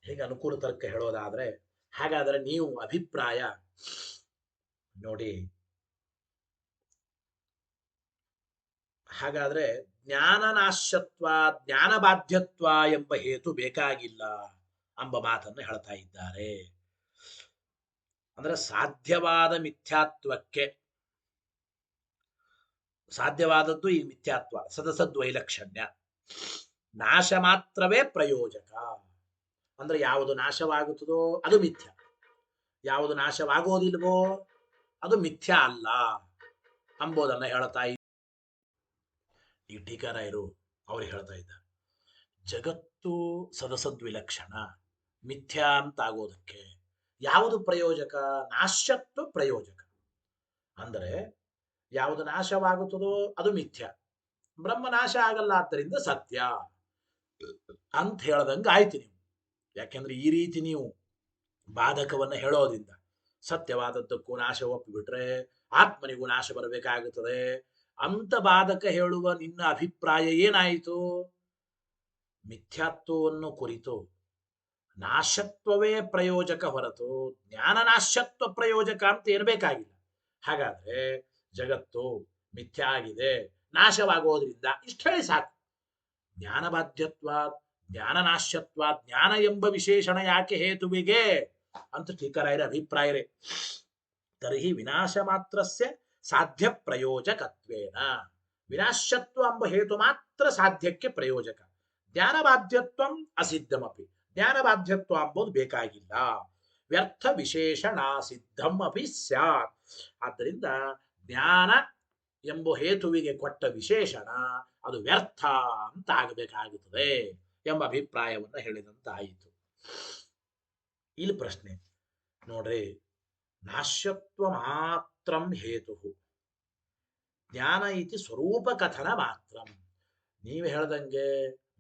ಹೇಗೆ ಅನುಕೂಲ ತರ್ಕ ಹೇಳೋದಾದ್ರೆ, ಹಾಗಾದರೆ ನೀವು ಅಭಿಪ್ರಾಯ ನೋಡಿ, ಹಾಗಾದ್ರೆ ಜ್ಞಾನನಾಶ್ಯತ್ವ ಜ್ಞಾನಬಾಧ್ಯತ್ವ ಎಂಬ ಹೇತು ಬೇಕಾಗಿಲ್ಲ ಎಂಬ ಮಾತನ್ನು ಹೇಳ್ತಾ ಇದ್ದಾರೆ. ಅಂದ್ರೆ ಸಾಧ್ಯವಾದ ಮಿಥ್ಯಾತ್ವಕ್ಕೆ, ಸಾಧ್ಯವಾದದ್ದು ಈ ಮಿಥ್ಯಾತ್ವ ಸದಸದ್ವೈಲಕ್ಷಣ್ಯ, ನಾಶ ಮಾತ್ರವೇ ಪ್ರಯೋಜಕ. ಅಂದ್ರೆ ಯಾವುದು ನಾಶವಾಗುತ್ತದೋ ಅದು ಮಿಥ್ಯ, ಯಾವುದು ನಾಶವಾಗೋದಿಲ್ವೋ ಅದು ಮಿಥ್ಯ ಅಲ್ಲ ಎಂಬುದನ್ನ ಹೇಳ್ತಾ ಈ ಟೀಕಾರಾಯರು ಅವ್ರಿಗೆ ಹೇಳ್ತಾ ಇದ್ದಾರೆ. ಜಗತ್ತು ಸದಸದ್ವಿಲಕ್ಷಣ ಮಿಥ್ಯಾ ಅಂತ ಆಗೋದಕ್ಕೆ ಯಾವುದು ಪ್ರಯೋಜಕ? ನಾಶ್ಯತ್ವ ಪ್ರಯೋಜಕ. ಅಂದರೆ ಯಾವುದು ನಾಶವಾಗುತ್ತದೋ ಅದು ಮಿಥ್ಯ, ಬ್ರಹ್ಮ ನಾಶ ಆಗಲ್ಲ, ಆದ್ದರಿಂದ ಸತ್ಯ ಅಂತ ಹೇಳ್ದಂಗೆ ಆಯ್ತು ನೀವು. ಯಾಕೆಂದ್ರೆ ಈ ರೀತಿ ನೀವು ಬಾಧಕವನ್ನ ಹೇಳೋದ್ರಿಂದ ಸತ್ಯವಾದದ್ದಕ್ಕೂ ನಾಶ ಒಪ್ಪಿಬಿಟ್ರೆ ಆತ್ಮನಿಗೂ ನಾಶ ಬರಬೇಕಾಗುತ್ತದೆ ಅಂತ ಬಾಧಕ ಹೇಳುವ ನಿನ್ನ ಅಭಿಪ್ರಾಯ ಏನಾಯಿತು? ಮಿಥ್ಯಾತ್ವವನ್ನು ಕುರಿತು ನಾಶತ್ವವೇ ಪ್ರಯೋಜಕ ಹೊರತು ಜ್ಞಾನನಾಶ್ಯತ್ವ ಪ್ರಯೋಜಕ ಅಂತ ಏನ್ಬೇಕಾಗಿಲ್ಲ. ಹಾಗಾದ್ರೆ ಜಗತ್ತು ಮಿಥ್ಯ ಆಗಿದೆ, ನಾಶವಾಗೋದ್ರಿಂದ ಇಷ್ಟ ಹೇಳಿ ಸಾಕು. ಜ್ಞಾನಬಾಧ್ಯತ್ವ ಜ್ಞಾನನಾಶ್ಯತ್ವ ಜ್ಞಾನ ಎಂಬ ವಿಶೇಷಣ ಯಾಕೆ ಹೇತುವಿಗೆ ಅಂತ ಟೀಕರಾಯರ ಅಭಿಪ್ರಾಯವೇ. ತರ್ಹಿ ವಿನಾಶ ಮಾತ್ರಸ್ಯ ಸಾಧ್ಯ ಪ್ರಯೋಜಕತ್ವೇನ, ವಿನಾಶ್ಯತ್ವ ಎಂಬ ಹೇತು ಮಾತ್ರ ಸಾಧ್ಯಕ್ಕೆ ಪ್ರಯೋಜಕ, ಜ್ಞಾನಬಾಧ್ಯತ್ವಂ ಅಸಿದ್ಧಮಪಿ, ಜ್ಞಾನಬಾಧ್ಯತ್ವ ಎಂಬುದು ಬೇಕಾಗಿಲ್ಲ, ವ್ಯರ್ಥ ವಿಶೇಷಣ ಸಿದ್ಧಂ ಅಪಿ ಸ್ಯಾತ್. ಆದ್ದರಿಂದ ಜ್ಞಾನ ಎಂಬ ಹೇತುವಿಗೆ ಕೊಟ್ಟ ವಿಶೇಷಣ ಅದು ವ್ಯರ್ಥ ಅಂತ ಆಗಬೇಕಾಗುತ್ತದೆ ಎಂಬ ಅಭಿಪ್ರಾಯವನ್ನು ಹೇಳಿದಂತಾಯಿತು. ಇಲ್ಲಿ ಪ್ರಶ್ನೆ ನೋಡ್ರಿ, ನಾಶ್ಯತ್ವ ಮಾತ್ರಂ ಹೇತು, ಜ್ಞಾನ ಇತಿ ಸ್ವರೂಪ ಕಥನ ಮಾತ್ರ. ನೀವು ಹೇಳ್ದಂಗೆ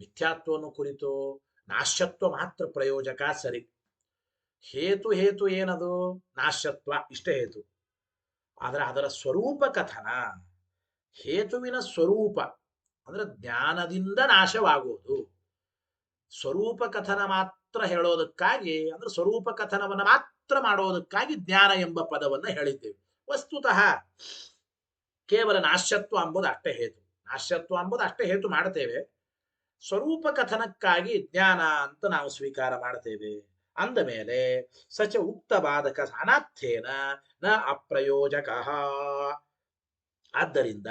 ಮಿಥ್ಯಾತ್ವವನ್ನು ಕುರಿತು ನಾಶ್ಯತ್ವ ಮಾತ್ರ ಪ್ರಯೋಜಕ ಸರಿ, ಹೇತು ಹೇತು ಏನದು? ನಾಶ್ಯತ್ವ ಇಷ್ಟೇ ಹೇತು. ಆದರೆ ಅದರ ಸ್ವರೂಪ ಕಥನ, ಹೇತುವಿನ ಸ್ವರೂಪ ಅಂದ್ರೆ ಜ್ಞಾನದಿಂದ ನಾಶವಾಗುವುದು, ಸ್ವರೂಪ ಕಥನ ಮಾತ್ರ ಹೇಳೋದಕ್ಕಾಗಿ, ಅಂದ್ರೆ ಸ್ವರೂಪ ಕಥನವನ್ನು ಮಾತ್ರ ಮಾಡೋದಕ್ಕಾಗಿ ಜ್ಞಾನ ಎಂಬ ಪದವನ್ನು ಹೇಳಿದ್ದೇವೆ. ವಸ್ತುತಃ ಕೇವಲ ನಾಶ್ಯತ್ವ ಎಂಬುದು ಅಷ್ಟೇ ಹೇತು, ನಾಶ್ಯತ್ವ ಎಂಬುದು ಅಷ್ಟೇ ಹೇತು ಮಾಡ್ತೇವೆ, ಸ್ವರೂಪ ಕಥನಕ್ಕಾಗಿ ಜ್ಞಾನ ಅಂತ ನಾವು ಸ್ವೀಕಾರ ಮಾಡ್ತೇವೆ. ಅಂದ ಮೇಲೆ ಸಚ ಉಕ್ತ ಬಾಧಕ ಅನಾಥೇನ ನ ಅಪ್ರಯೋಜಕ. ಆದ್ದರಿಂದ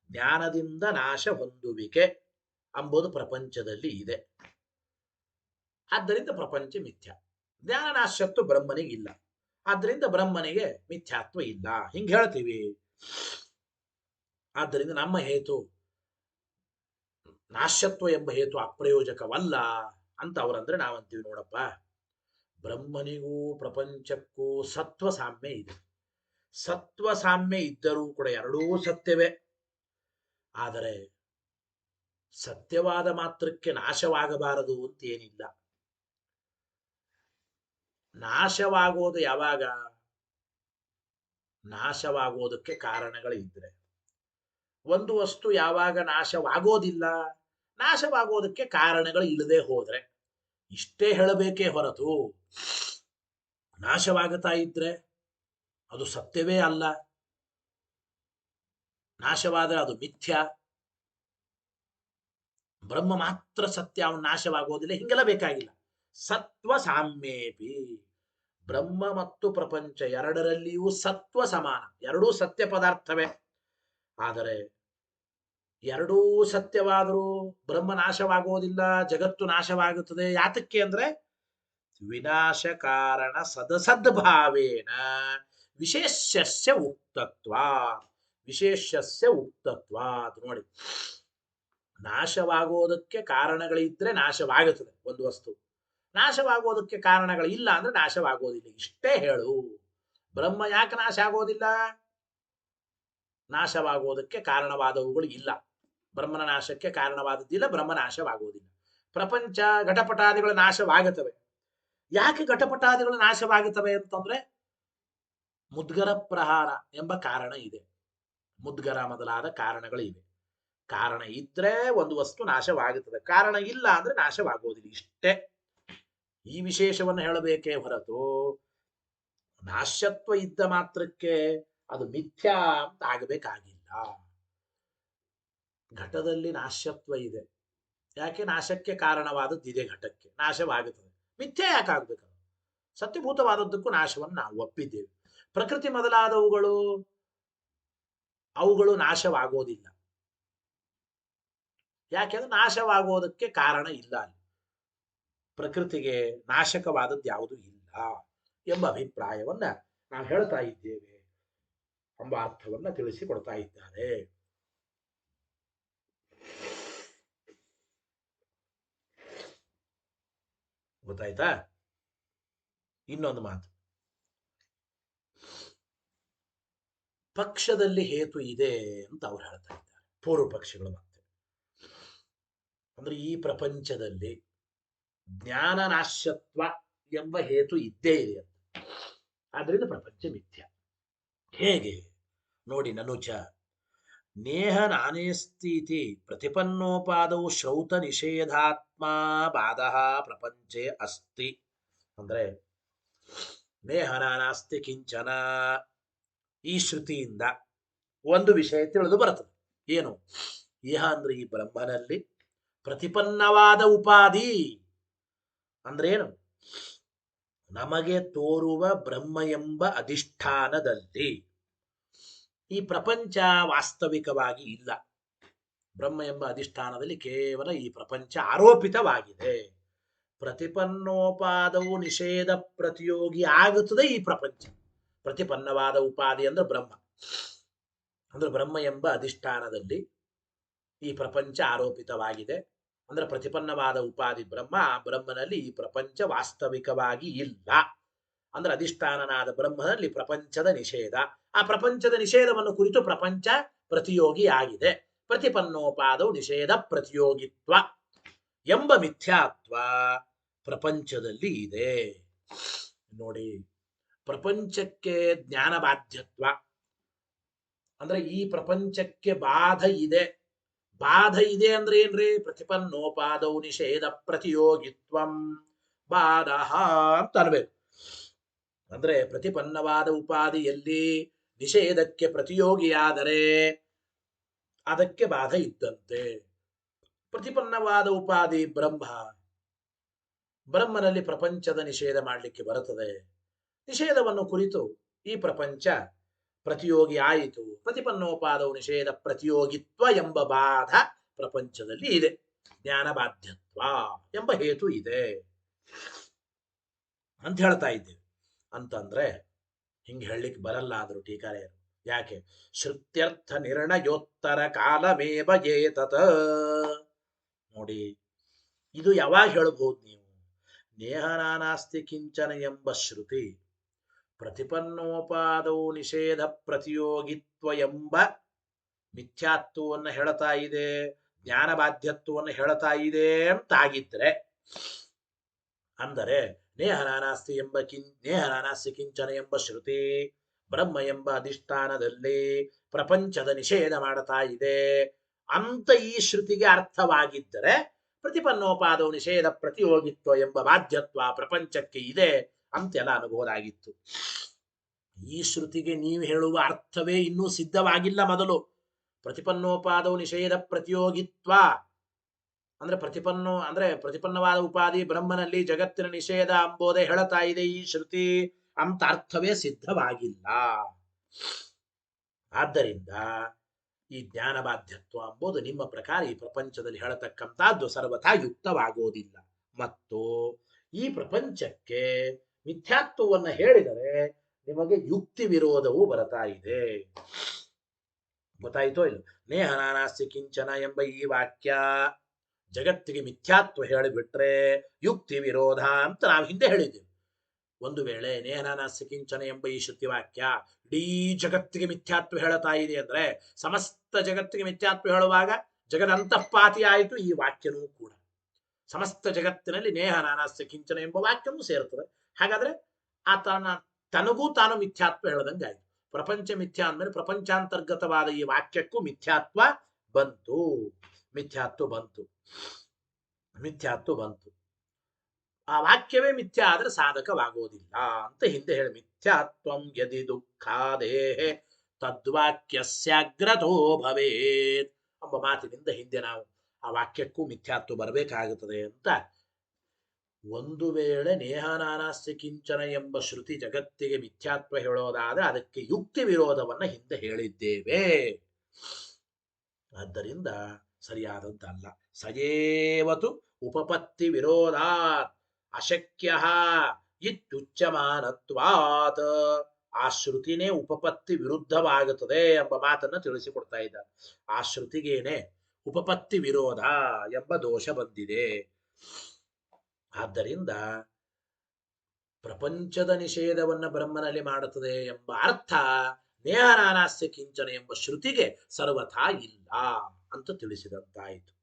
ಜ್ಞಾನದಿಂದ ನಾಶ ಹೊಂದುವಿಕೆ ಎಂಬುದು ಪ್ರಪಂಚದಲ್ಲಿ ಇದೆ, ಆದ್ದರಿಂದ ಪ್ರಪಂಚ ಮಿಥ್ಯ. ಜ್ಞಾನ ನಾಶ್ಯತ್ವ ಬ್ರಹ್ಮನಿಗೆ ಇಲ್ಲ, ಆದ್ದರಿಂದ ಬ್ರಹ್ಮನಿಗೆ ಮಿಥ್ಯಾತ್ವ ಇಲ್ಲ, ಹಿಂಗೆ ಹೇಳ್ತೀವಿ. ಆದ್ದರಿಂದ ನಮ್ಮ ಹೇತು ನಾಶ್ಯತ್ವ ಎಂಬ ಹೇತು ಅಪ್ರಯೋಜಕವಲ್ಲ ಅಂತ ಅವರಂದ್ರೆ ನಾವಂತೀವಿ. ನೋಡಪ್ಪ, ಬ್ರಹ್ಮನಿಗೂ ಪ್ರಪಂಚಕ್ಕೂ ಸತ್ವ ಸಾಮ್ಯ ಇದೆ, ಸತ್ವ ಸಾಮ್ಯ ಇದ್ದರೂ ಕೂಡ ಎರಡೂ ಸತ್ಯವೇ. ಆದರೆ ಸತ್ಯವಾದ ಮಾತ್ರಕ್ಕೆ ನಾಶವಾಗಬಾರದು ಅಂತ ಏನಿಲ್ಲ. ನಾಶವಾಗೋದು ಯಾವಾಗ? ನಾಶವಾಗೋದಕ್ಕೆ ಕಾರಣಗಳಿದ್ರೆ. ಒಂದು ವಸ್ತು ಯಾವಾಗ ನಾಶವಾಗೋದಿಲ್ಲ? ನಾಶವಾಗೋದಕ್ಕೆ ಕಾರಣಗಳು ಇಲ್ಲದೆ ಹೋದ್ರೆ. ಇಷ್ಟೇ ಹೇಳಬೇಕೇ ಹೊರತು ನಾಶವಾಗುತ್ತಾ ಇದ್ರೆ ಅದು ಸತ್ಯವೇ ಅಲ್ಲ, ನಾಶವಾದರೆ ಅದು ಮಿಥ್ಯ, ಬ್ರಹ್ಮ ಮಾತ್ರ ಸತ್ಯ, ಅವನು ನಾಶವಾಗೋದಿಲ್ಲ, ಹಿಂಗೆಲ್ಲ ಬೇಕಾಗಿಲ್ಲ. ಸತ್ವ ಸಾಮ್ಯೇಪಿ, ಬ್ರಹ್ಮ ಮತ್ತು ಪ್ರಪಂಚ ಎರಡರಲ್ಲಿಯೂ ಸತ್ವ ಸಮಾನ, ಎರಡೂ ಸತ್ಯ ಪದಾರ್ಥವೇ. ಆದರೆ ಎರಡೂ ಸತ್ಯವಾದರೂ ಬ್ರಹ್ಮ ನಾಶವಾಗೋದಿಲ್ಲ, ಜಗತ್ತು ನಾಶವಾಗುತ್ತದೆ. ಯಾತಕ್ಕೆ ಅಂದ್ರೆ ವಿನಾಶ ಕಾರಣ ಸದಸದ್ಭಾವೇನ ವಿಶೇಷ್ಯಸ್ಯ ಉಕ್ತತ್ವ, ವಿಶೇಷ್ಯಸ್ಯ ಉಕ್ತತ್ವ. ಅದು ನೋಡಿ, ನಾಶವಾಗುವುದಕ್ಕೆ ಕಾರಣಗಳಿದ್ರೆ ನಾಶವಾಗುತ್ತದೆ ಒಂದು ವಸ್ತು, ನಾಶವಾಗುವುದಕ್ಕೆ ಕಾರಣಗಳಿಲ್ಲ ಅಂದ್ರೆ ನಾಶವಾಗುವುದಿಲ್ಲ. ಇಷ್ಟೇ ಹೇಳು. ಬ್ರಹ್ಮ ಯಾಕೆ ನಾಶ ಆಗೋದಿಲ್ಲ? ನಾಶವಾಗುವುದಕ್ಕೆ ಕಾರಣವಾದವುಗಳು ಇಲ್ಲ. ಬ್ರಹ್ಮನ ನಾಶಕ್ಕೆ ಕಾರಣವಾದದ್ದಿಲ್ಲ, ಬ್ರಹ್ಮ ನಾಶವಾಗುವುದಿಲ್ಲ. ಪ್ರಪಂಚ ಘಟಪಟಾದಿಗಳು ನಾಶವಾಗುತ್ತವೆ. ಯಾಕೆ ಘಟಪಟಾದಿಗಳು ನಾಶವಾಗುತ್ತವೆ ಅಂತಂದ್ರೆ ಮುದ್ಗರ ಪ್ರಹಾರ ಎಂಬ ಕಾರಣ ಇದೆ. ಮುದ್ಗರ ಮೊದಲಾದ ಕಾರಣಗಳು ಇವೆ. ಕಾರಣ ಇದ್ರೆ ಒಂದು ವಸ್ತು ನಾಶವಾಗುತ್ತದೆ, ಕಾರಣ ಇಲ್ಲ ಅಂದ್ರೆ ನಾಶವಾಗುವುದಿಲ್ಲ. ಇಷ್ಟೇ ಈ ವಿಶೇಷವನ್ನು ಹೇಳಬೇಕೇ ಹೊರತು ನಾಶ್ಯತ್ವ ಇದ್ದ ಮಾತ್ರಕ್ಕೆ ಅದು ಮಿಥ್ಯಾ ಅಂತ ಆಗಬೇಕಾಗಿಲ್ಲ. ಘಟದಲ್ಲಿ ನಾಶ್ಯತ್ವ ಇದೆ, ಯಾಕೆ? ನಾಶಕ್ಕೆ ಕಾರಣವಾದದ್ದಿದೆ, ಘಟಕ್ಕೆ ನಾಶವಾಗುತ್ತದೆ. ಮಿಥ್ಯಾ ಯಾಕಾಗಬೇಕು? ಸತ್ಯಭೂತವಾದದ್ದಕ್ಕೂ ನಾಶವನ್ನು ನಾವು ಒಪ್ಪಿದ್ದೇವೆ. ಪ್ರಕೃತಿ ಮೊದಲಾದವುಗಳು ಅವುಗಳು ನಾಶವಾಗೋದಿಲ್ಲ. ಯಾಕೆಂದ್ರೆ ನಾಶವಾಗೋದಕ್ಕೆ ಕಾರಣ ಇಲ್ಲ. ಅಲ್ಲಿ ಪ್ರಕೃತಿಗೆ ನಾಶಕವಾದದ್ದು ಯಾವುದು ಇಲ್ಲ ಎಂಬ ಅಭಿಪ್ರಾಯವನ್ನ ನಾವು ಹೇಳ್ತಾ ಇದ್ದೇವೆ ಎಂಬ ಅರ್ಥವನ್ನ ತಿಳಿಸಿಕೊಡ್ತಾ ಇದ್ದಾರೆ. ಗೊತ್ತಾಯ್ತಾ? ಇನ್ನೊಂದು ಮಾತು, ಪಕ್ಷದಲ್ಲಿ ಹೇತು ಇದೆ ಅಂತ ಅವ್ರು ಹೇಳ್ತಾ ಇದ್ದಾರೆ, ಪೂರ್ವ ಪಕ್ಷಿಗಳು. ಮತ್ತೆ ಅಂದ್ರೆ ಈ ಪ್ರಪಂಚದಲ್ಲಿ ಜ್ಞಾನ ನಾಶ್ಯತ್ವ ಎಂಬ ಹೇತು ಇದ್ದೇ ಇದೆ ಅಂತ. ಆದ್ರಿಂದ ಪ್ರಪಂಚ ಮಿಥ್ಯ. ಹೇಗೆ ನೋಡಿ, ನನುಚ ನೇಹ ನಾನೇಸ್ತೀತಿ ಪ್ರತಿಪನ್ನೋಪಾದವು ಶ್ರೌತ ನಿಷೇಧಾತ್ಮ ಬಾಧ ಪ್ರಪಂಚೆ ಅಸ್ತಿ. ಅಂದ್ರೆ ನೇಹ ನಾನಾಸ್ತಿ ಕಿಂಚನ ಈ ಶ್ರುತಿಯಿಂದ ಒಂದು ವಿಷಯ ತಿಳಿದು ಬರುತ್ತದೆ. ಏನು? ಇಹ ಅಂದ್ರೆ ಈ ಬ್ರಹ್ಮನಲ್ಲಿ ಪ್ರತಿಪನ್ನವಾದ ಉಪಾಧಿ ಅಂದ್ರೇನು? ನಮಗೆ ತೋರುವ ಬ್ರಹ್ಮ ಎಂಬ ಅಧಿಷ್ಠಾನದಲ್ಲಿ ಈ ಪ್ರಪಂಚ ವಾಸ್ತವಿಕವಾಗಿ ಇಲ್ಲ. ಬ್ರಹ್ಮ ಎಂಬ ಅಧಿಷ್ಠಾನದಲ್ಲಿ ಕೇವಲ ಈ ಪ್ರಪಂಚ ಆರೋಪಿತವಾಗಿದೆ. ಪ್ರತಿಪನ್ನೋಪಾದವು ನಿಷೇಧ ಪ್ರತಿಯೋಗಿ ಆಗುತ್ತದೆ ಈ ಪ್ರಪಂಚ. ಪ್ರತಿಪನ್ನವಾದ ಉಪಾಧಿ ಅಂದ್ರೆ ಬ್ರಹ್ಮ, ಅಂದ್ರೆ ಬ್ರಹ್ಮ ಎಂಬ ಅಧಿಷ್ಠಾನದಲ್ಲಿ ಈ ಪ್ರಪಂಚ ಆರೋಪಿತವಾಗಿದೆ. ಅಂದ್ರೆ ಪ್ರತಿಪನ್ನವಾದ ಉಪಾಧಿ ಬ್ರಹ್ಮ, ಆ ಬ್ರಹ್ಮನಲ್ಲಿ ಈ ಪ್ರಪಂಚ ವಾಸ್ತವಿಕವಾಗಿ ಇಲ್ಲ. ಅಂದ್ರೆ ಅಧಿಷ್ಠಾನನಾದ ಬ್ರಹ್ಮನಲ್ಲಿ ಪ್ರಪಂಚದ ನಿಷೇಧ, ಆ ಪ್ರಪಂಚದ ನಿಷೇಧವನ್ನು ಕುರಿತು ಪ್ರಪಂಚ ಪ್ರತಿಯೋಗಿ ಆಗಿದೆ. ಪ್ರತಿಪನ್ನೋಪಾದವು ನಿಷೇಧ ಪ್ರತಿಯೋಗಿತ್ವ ಎಂಬ ಮಿಥ್ಯಾತ್ವ ಪ್ರಪಂಚದಲ್ಲಿ ಇದೆ. ನೋಡಿ, ಪ್ರಪಂಚಕ್ಕೆ ಜ್ಞಾನ ಬಾಧ್ಯತ್ವ ಅಂದ್ರೆ ಈ ಪ್ರಪಂಚಕ್ಕೆ ಬಾಧ ಇದೆ. ಬಾಧ ಇದೆ ಅಂದ್ರೆ ಏನ್ರಿ? ಪ್ರತಿಪನ್ನೋಪಾದವು ನಿಷೇಧ ಪ್ರತಿಯೋಗಿತ್ವಂ ಬಾಧ ಅಂತ ಅನ್ಬೇಕು. ಅಂದ್ರೆ ಪ್ರತಿಪನ್ನವಾದ ಉಪಾಧಿಯಲ್ಲಿ ನಿಷೇಧಕ್ಕೆ ಪ್ರತಿಯೋಗಿಯಾದರೆ ಅದಕ್ಕೆ ಬಾಧ ಇದ್ದಂತೆ. ಪ್ರತಿಪನ್ನವಾದ ಉಪಾಧಿ ಬ್ರಹ್ಮ, ಬ್ರಹ್ಮನಲ್ಲಿ ಪ್ರಪಂಚದ ನಿಷೇಧ ಮಾಡಲಿಕ್ಕೆ ಬರುತ್ತದೆ. ನಿಷೇಧವನ್ನು ಕುರಿತು ಈ ಪ್ರಪಂಚ ಪ್ರತಿಯೋಗಿ ಆಯಿತು. ಪ್ರತಿಪನ್ನೋಪಾದವು ನಿಷೇಧ ಪ್ರತಿಯೋಗಿತ್ವ ಎಂಬ ಬಾಧ ಪ್ರಪಂಚದಲ್ಲಿ ಇದೆ. ಜ್ಞಾನ ಬಾಧ್ಯತ್ವ ಎಂಬ ಹೇತು ಇದೆ ಅಂತ ಹೇಳ್ತಾ ಇದ್ದೇವೆ. ಅಂತಂದ್ರೆ ಹಿಂಗೆ ಹೇಳಲಿಕ್ಕೆ ಬರಲ್ಲ ಆದರೂ ಟೀಕಾರೆಯರು. ಯಾಕೆ? ಶ್ರುತ್ಯರ್ಥ ನಿರ್ಣಯೋತ್ತರ ಕಾಲಮೇವ ಏತತ. ನೋಡಿ, ಇದು ಯಾವಾಗ ಹೇಳಬಹುದು ನೀವು? ನೇಹ ನಾನಾಸ್ತಿ ಕಿಂಚನ ಎಂಬ ಶ್ರುತಿ ಪ್ರತಿಪನ್ನೋಪಾದವು ನಿಷೇಧ ಪ್ರತಿಯೋಗಿತ್ವ ಎಂಬ ಮಿಥ್ಯಾತ್ವವನ್ನು ಹೇಳ್ತಾ ಇದೆ, ಜ್ಞಾನ ಬಾಧ್ಯತ್ವವನ್ನು ಹೇಳ್ತಾ ಇದೆ ಅಂತಾಗಿದ್ರೆ, ಅಂದರೆ ನೇಹ ನಾನಾಸ್ತಿ ಕಿಂಚನ ಎಂಬ ಶ್ರುತಿ ಬ್ರಹ್ಮ ಎಂಬ ಅಧಿಷ್ಠಾನದಲ್ಲಿ ಪ್ರಪಂಚದ ನಿಷೇಧ ಮಾಡ್ತಾ ಇದೆ ಅಂತ ಈ ಶ್ರುತಿಗೆ ಅರ್ಥವಾಗಿದ್ದರೆ ಪ್ರತಿಪನ್ನೋಪಾದವು ನಿಷೇಧ ಪ್ರತಿಯೋಗಿತ್ವ ಎಂಬ ಬಾಧ್ಯತ್ವ ಪ್ರಪಂಚಕ್ಕೆ ಇದೆ ಅಂತೆಲ್ಲ ಅನುಭವದಾಗಿತ್ತು. ಈ ಶ್ರುತಿಗೆ ನೀವು ಹೇಳುವ ಅರ್ಥವೇ ಇನ್ನೂ ಸಿದ್ಧವಾಗಿಲ್ಲ. ಮೊದಲು ಪ್ರತಿಪನ್ನೋಪಾದವು ನಿಷೇಧ ಪ್ರತಿಯೋಗಿತ್ವ ಅಂದ್ರೆ ಪ್ರತಿಪನ್ನವಾದ ಉಪಾಧಿ ಬ್ರಹ್ಮನಲ್ಲಿ ಜಗತ್ತಿನ ನಿಷೇಧ ಎಂಬುದೇ ಹೇಳ್ತಾ ಇದೆ ಈ ಶ್ರುತಿ ಅಂತ ಅರ್ಥವೇ ಸಿದ್ಧವಾಗಿಲ್ಲ. ಆದ್ದರಿಂದ ಈ ಜ್ಞಾನ ಬಾಧ್ಯತ್ವ ಎಂಬುದು ನಿಮ್ಮ ಪ್ರಕಾರ ಈ ಪ್ರಪಂಚದಲ್ಲಿ ಹೇಳತಕ್ಕಂಥದ್ದು ಸರ್ವಥಾ ಯುಕ್ತವಾಗೋದಿಲ್ಲ. ಮತ್ತು ಈ ಪ್ರಪಂಚಕ್ಕೆ ಮಿಥ್ಯಾತ್ವವನ್ನು ಹೇಳಿದರೆ ನಿಮಗೆ ಯುಕ್ತಿ ವಿರೋಧವೂ ಬರ್ತಾ ಇದೆ. ಗೊತ್ತಾಯ್ತೋ ಇಲ್ಲ? ನೇಹ ನಾನಾಸ್ತಿ ಕಿಂಚನ ಎಂಬ ಈ ವಾಕ್ಯ ಜಗತ್ತಿಗೆ ಮಿಥ್ಯಾತ್ವ ಹೇಳಿಬಿಟ್ರೆ ಯುಕ್ತಿ ವಿರೋಧ ಅಂತ ನಾವು ಹಿಂದೆ ಹೇಳಿದ್ದೇವೆ. ಒಂದು ವೇಳೆ ನೇಹನಾನಾಸ್ತಿ ಕಿಂಚನ ಎಂಬ ಈ ಶ್ರುತಿ ವಾಕ್ಯ ಇಡೀ ಜಗತ್ತಿಗೆ ಮಿಥ್ಯಾತ್ವ ಹೇಳುತ್ತಾ ಇದೆ ಅಂದ್ರೆ, ಸಮಸ್ತ ಜಗತ್ತಿಗೆ ಮಿಥ್ಯಾತ್ವ ಹೇಳುವಾಗ ಜಗದಂತಃಪಾತಿ ಆಯಿತು ಈ ವಾಕ್ಯನೂ ಕೂಡ. ಸಮಸ್ತ ಜಗತ್ತಿನಲ್ಲಿ ನೇಹ ನಾನಾಸ್ತಿ ಕಿಂಚನ ಎಂಬ ವಾಕ್ಯವೂ ಸೇರ್ತದೆ. ಹಾಗಾದ್ರೆ ಆತನ ತನಗೂ ತಾನು ಮಿಥ್ಯಾತ್ವ ಹೇಳದಂಗಾಯ್ತು. ಪ್ರಪಂಚ ಮಿಥ್ಯಾ ಅಂದ್ಮೇಲೆ ಪ್ರಪಂಚಾಂತರ್ಗತವಾದ ಈ ವಾಕ್ಯಕ್ಕೂ ಮಿಥ್ಯಾತ್ವ ಬಂತು. ಮಿಥ್ಯಾತ್ವ ಬಂತು. ಮಿಥ್ಯಾತ್ವ ಬಂತು. ಆ ವಾಕ್ಯವೇ ಮಿಥ್ಯಾ ಆದ್ರೆ ಸಾಧಕವಾಗೋದಿಲ್ಲ ಅಂತ ಹಿಂದೆ ಹೇಳಿ, ಮಿಥ್ಯಾತ್ವಂ ಯದಿ ದುಃಖಾದೇಹೆ ತದ್ವಾಕ್ಯಸ್ಯಾಗ್ರತೋ ಭವೇತ್ ಎಂಬ ಮಾತಿನಿಂದ ಹಿಂದೆ ನಾವು ಆ ವಾಕ್ಯಕ್ಕೂ ಮಿಥ್ಯಾತ್ವ ಬರಬೇಕಾಗುತ್ತದೆ ಅಂತ. ಒಂದು ವೇಳೆ ನೇಹ ನಾನಾಸ್ತಿ ಕಿಂಚನ ಎಂಬ ಶ್ರುತಿ ಜಗತ್ತಿಗೆ ಮಿಥ್ಯಾತ್ವ ಹೇಳೋದಾದ್ರೆ ಅದಕ್ಕೆ ಯುಕ್ತಿ ವಿರೋಧವನ್ನ ಹಿಂದೆ ಹೇಳಿದ್ದೇವೆ. ಆದ್ದರಿಂದ ಸರಿಯಾದದ್ದಲ್ಲ. ಸಯೇವತು ಉಪಪತ್ತಿ ವಿರೋಧಾತ್ ಅಶಕ್ಯ ಇತ್ಯುಚ್ಯಮಾನತ್ವಾತ್. ಆ ಶ್ರುತಿನೇ ಉಪಪತ್ತಿ ವಿರುದ್ಧವಾಗುತ್ತದೆ ಎಂಬ ಮಾತನ್ನ ತಿಳಿಸಿಕೊಡ್ತಾ ಇದ್ದಾರೆ. ಆ ಶ್ರುತಿಗೇನೆ ಉಪಪತ್ತಿ ವಿರೋಧ ಎಂಬ ದೋಷ ಬಂದಿದೆ. ಆದ್ದರಿಂದ ಪ್ರಪಂಚದ ನಿಷೇಧವನ್ನ ಬ್ರಹ್ಮನಲ್ಲಿ ಮಾಡುತ್ತದೆ ಎಂಬ ಅರ್ಥ ನೇಹ ನಾನಾಸ್ತಿ ಕಿಂಚನ ಎಂಬ ಶ್ರುತಿಗೆ ಸರ್ವಥಾ ಇಲ್ಲ ಅಂತ ತಿಳಿಸಿದಂತಾಯಿತು.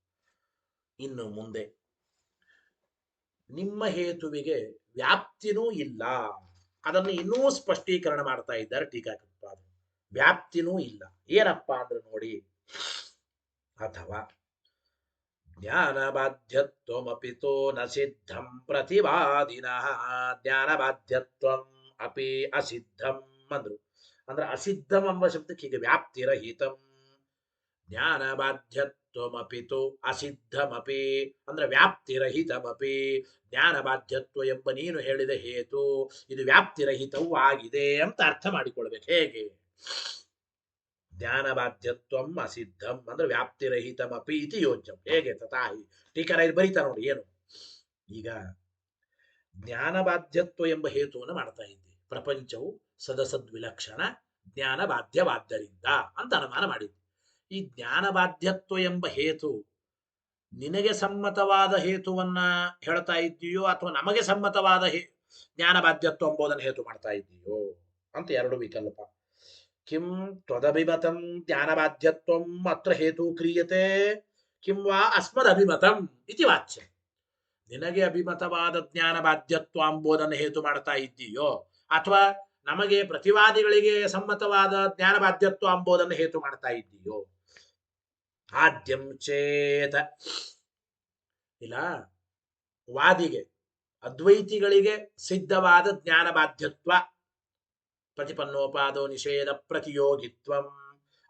ಇನ್ನು ಮುಂದೆ ನಿಮ್ಮ ಹೇತುವಿಗೆ ವ್ಯಾಪ್ತಿನೂ ಇಲ್ಲ, ಅದನ್ನು ಇನ್ನೂ ಸ್ಪಷ್ಟೀಕರಣ ಮಾಡ್ತಾ ಇದ್ದಾರೆ ಟೀಕಾಕೃತ್ಪಾದರು. ವ್ಯಾಪ್ತಿನೂ ಇಲ್ಲ ಏನಪ್ಪಾ ಅಂದ್ರೆ ನೋಡಿ, ಅಥವಾ ಜ್ಞಾನಬಾಧ್ಯತ್ವಮಪಿತೋ ನ ಸಿದ್ಧಂ ಪ್ರತಿವಾದಿನಃ. ಜ್ಞಾನಬಾಧ್ಯತ್ವಂ ಅಪಿ ಅಸಿದ್ಧಂ ಅಂದ್ರು. ಅಂದ್ರೆ ಅಸಿದ್ಧಂ ಎಂಬ ಶಬ್ದಕ್ಕೆ ಹೀಗೆ ವ್ಯಾಪ್ತಿರಹಿತಂ. ಜ್ಞಾನಬಾಧ್ಯತ್ವಮಪಿತು ಅಸಿದ್ಧಮಪಿ ಅಂದ್ರೆ ವ್ಯಾಪ್ತಿರಹಿತಮಪಿ. ಜ್ಞಾನಬಾಧ್ಯತ್ವ ಎಂಬ ನೀನು ಹೇಳಿದ ಹೇತು ಇದು ವ್ಯಾಪ್ತಿರಹಿತವೂ ಆಗಿದೆ ಅಂತ ಅರ್ಥ ಮಾಡಿಕೊಳ್ಬೇಕು. ಹೇಗೆ? ಜ್ಞಾನಬಾಧ್ಯತ್ವಂ ಅಸಿದ್ಧಂ ಅಂದ್ರೆ ವ್ಯಾಪ್ತಿರಹಿತಮಪಿ ಇತಿ ಯೋಜ್ಯಂ. ಹೇಗೆ? ತಥಾಹಿ. ಟೀಕರ ಇದು ಬರೀತಾ ನೋಡಿ ಏನು. ಈಗ ಜ್ಞಾನಬಾಧ್ಯತ್ವ ಎಂಬ ಹೇತುವನ್ನು ಮಾಡ್ತಾ ಇದ್ದೆ. ಪ್ರಪಂಚವು ಸದಸದ್ವಿಲಕ್ಷಣ ಜ್ಞಾನಬಾಧ್ಯವಾದ್ದರಿಂದ ಅಂತ ಅನುಮಾನ ಮಾಡಿದ್ದೆ. ಈ ಜ್ಞಾನಬಾಧ್ಯತ್ವ ಎಂಬ ಹೇತು ನಿನಗೆ ಸಮ್ಮತವಾದ ಹೇತುವನ್ನ ಹೇಳ್ತಾ ಇದ್ದೀಯೋ ಅಥವಾ ನಮಗೆ ಸಮ್ಮತವಾದ ಜ್ಞಾನಬಾಧ್ಯತ್ವ ಎಂಬುದನ್ನು ಹೇತು ಮಾಡ್ತಾ ಇದ್ದೀಯೋ ಅಂತ ಎರಡು ವಿಕಲ್ಪ. ಕಿಂ ತ್ವದಭಿಮತಂ ಜ್ಞಾನಬಾಧ್ಯತ್ವಂ ಅತ್ರ ಹೇತು ಕ್ರಿಯತೆ ಕಿಂ ವಾ ಅಸ್ಮದಭಿಮತಂ ಇತಿ ವಾಚ್ಯ. ನಿನಗೆ ಅಭಿಮತವಾದ ಜ್ಞಾನಬಾಧ್ಯತ್ವ ಎಂಬುದನ್ನು ಹೇತು ಮಾಡ್ತಾ ಇದ್ದೀಯೋ ಅಥವಾ ನಮಗೆ ಪ್ರತಿವಾದಿಗಳಿಗೆ ಸಮ್ಮತವಾದ ಜ್ಞಾನಬಾಧ್ಯತ್ವ ಎಂಬುದನ್ನು ಹೇತು ಮಾಡ್ತಾ ಇದ್ದೀಯೋ. ಆದ್ಯಂ ಚೇತ ಇಲ್ಲ, ವಾದಿಗೆ ಅದ್ವೈತಿಗಳಿಗೆ ಸಿದ್ಧವಾದ ಜ್ಞಾನಬಾಧ್ಯತ್ವ ಪ್ರತಿಪನ್ನೋಪಾದೋ ನಿಷೇಧ ಪ್ರತಿಯೋಗಿತ್ವಂ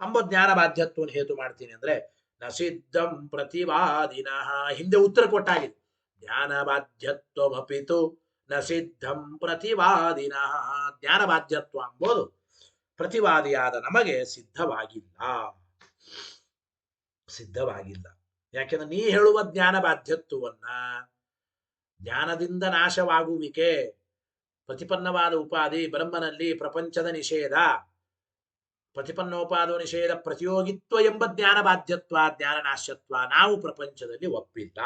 ಎಂಬ ಜ್ಞಾನಬಾಧ್ಯತ್ವವನ್ನು ಹೇತು ಮಾಡ್ತೀನಿ ಅಂದ್ರೆ ನ ಸಿದ್ಧಂ ಪ್ರತಿವಾದಿನಃ. ಹಿಂದೆ ಉತ್ತರ ಕೊಟ್ಟಾಗಿದೆ. ಜ್ಞಾನಬಾಧ್ಯತ್ವಮಪಿತು ನ ಸಿದ್ಧಂ ಪ್ರತಿವಾದಿನಃ. ಜ್ಞಾನಬಾಧ್ಯತ್ವ ಎಂಬುದು ಪ್ರತಿವಾದಿಯಾದ ನಮಗೆ ಸಿದ್ಧವಾಗಿಲ್ಲ. ಸಿದ್ಧವಾಗಿಲ್ಲ. ಯಾಕೆಂದ್ರೆ ನೀ ಹೇಳುವ ಜ್ಞಾನಬಾಧ್ಯತ್ವವನ್ನ ಜ್ಞಾನದಿಂದ ನಾಶವಾಗುವಿಕೆ, ಪ್ರತಿಪನ್ನವಾದ ಉಪಾಧಿ ಬ್ರಹ್ಮನಲ್ಲಿ ಪ್ರಪಂಚದ ನಿಷೇಧ, ಪ್ರತಿಪನ್ನೋಪಾದೋ ನಿಷೇಧ ಪ್ರತಿಯೋಗಿತ್ವ ಎಂಬ ಜ್ಞಾನಬಾಧ್ಯತ್ವ ಜ್ಞಾನನಾಶ್ಯತ್ವ ನಾವು ಪ್ರಪಂಚದಲ್ಲಿ ಒಪ್ಪಿಲ್ಲ.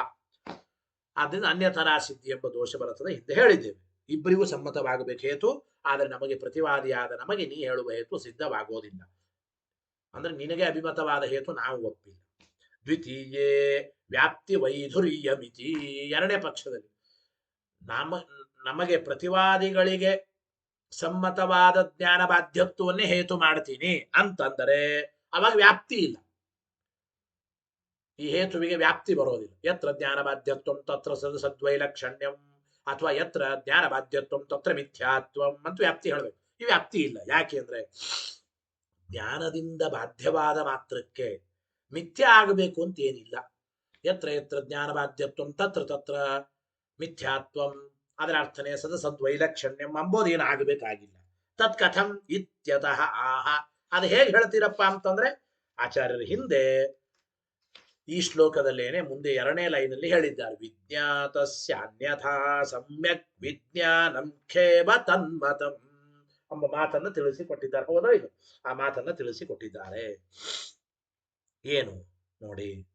ಆದ್ದರಿಂದ ಅನ್ಯಥರಾ ಸಿದ್ಧಿ ಎಂಬ ದೋಷ ಬರುತ್ತದೆ ಹಿಂದೆ ಹೇಳಿದ್ದೇವೆ. ಇಬ್ಬರಿಗೂ ಸಮ್ಮತವಾಗಬೇಕು ಹೇತು, ಆದರೆ ನಮಗೆ ಪ್ರತಿವಾದಿಯಾದ ನಮಗೆ ನೀ ಹೇಳುವ ಹೇತು ಸಿದ್ಧವಾಗೋದಿಲ್ಲ. ಅಂದ್ರೆ ನಿನಗೆ ಅಭಿಮತವಾದ ಹೇತು ನಾವು ಒಪ್ಪಿಲ್ಲ. ದ್ವಿತೀಯೇ ವ್ಯಾಪ್ತಿ ವೈಧುರ್ಯಮಿತಿ. ಎರಡನೇ ಪಕ್ಷದಲ್ಲಿ ನಮಗೆ ಪ್ರತಿವಾದಿಗಳಿಗೆ ಸಮ್ಮತವಾದ ಜ್ಞಾನಬಾಧ್ಯತ್ವವನ್ನೇ ಹೇತು ಮಾಡ್ತೀನಿ ಅಂತಂದರೆ ಅವಾಗ ವ್ಯಾಪ್ತಿ ಇಲ್ಲ. ಈ ಹೇತುವಿಗೆ ವ್ಯಾಪ್ತಿ ಬರೋದಿಲ್ಲ. ಯತ್ರ ಜ್ಞಾನಬಾಧ್ಯತ್ವಂ ತತ್ರ ಸದ್ವೈಲಕ್ಷಣ್ಯಂ ಅಥವಾ ಯತ್ರ ಜ್ಞಾನಬಾಧ್ಯತ್ವಂ ತತ್ರ ಮಿಥ್ಯಾತ್ವಂ ಅಂತ ವ್ಯಾಪ್ತಿ ಹೇಳಬೇಕು. ಈ ವ್ಯಾಪ್ತಿ ಇಲ್ಲ. ಯಾಕೆ ಅಂದ್ರೆ ಜ್ಞಾನದಿಂದ ಬಾಧ್ಯವಾದ ಮಾತ್ರಕ್ಕೆ ಮಿಥ್ಯ ಆಗಬೇಕು ಅಂತ ಏನಿಲ್ಲ. ಯತ್ರ ಯತ್ರ ಜ್ಞಾನಬಾಧ್ಯತ್ವಂ ತತ್ರ ತತ್ರ ಮಿಥ್ಯಾತ್ವಂ, ಅದರ ಅರ್ಥನೇ ಸದಸದ್ವೈಲಕ್ಷಣ್ಯಂ ಅಂಬೋದೇನು ಆಗಬೇಕಾಗಿಲ್ಲ. ತತ್ ಕಥಂ ಇತ್ಯತಃ ಆಹ. ಅದು ಹೇಗೆ ಹೇಳ್ತೀರಪ್ಪ ಅಂತಂದ್ರೆ ಆಚಾರ್ಯರ ಹಿಂದೆ ಈ ಶ್ಲೋಕದಲ್ಲೇನೆ ಮುಂದೆ ಎರಡನೇ ಲೈನಲ್ಲಿ ಹೇಳಿದ್ದಾರೆ. ವಿಜ್ಞಾತಸ್ಯ ಅನ್ಯಥಾ ಸಮ್ಯಕ್ ವಿಜ್ಞಾನಂ ಖೇವ ತನ್ಮತಂ ಎಂಬ ಮಾತನ್ನು ತಿಳಿಸಿಕೊಟ್ಟಿದ್ದಾರೆ. ಹೌದೋ ಇದು ಆ ಮಾತನ್ನು ತಿಳಿಸಿಕೊಟ್ಟಿದ್ದಾರೆ. ಏನು ನೋಡಿ,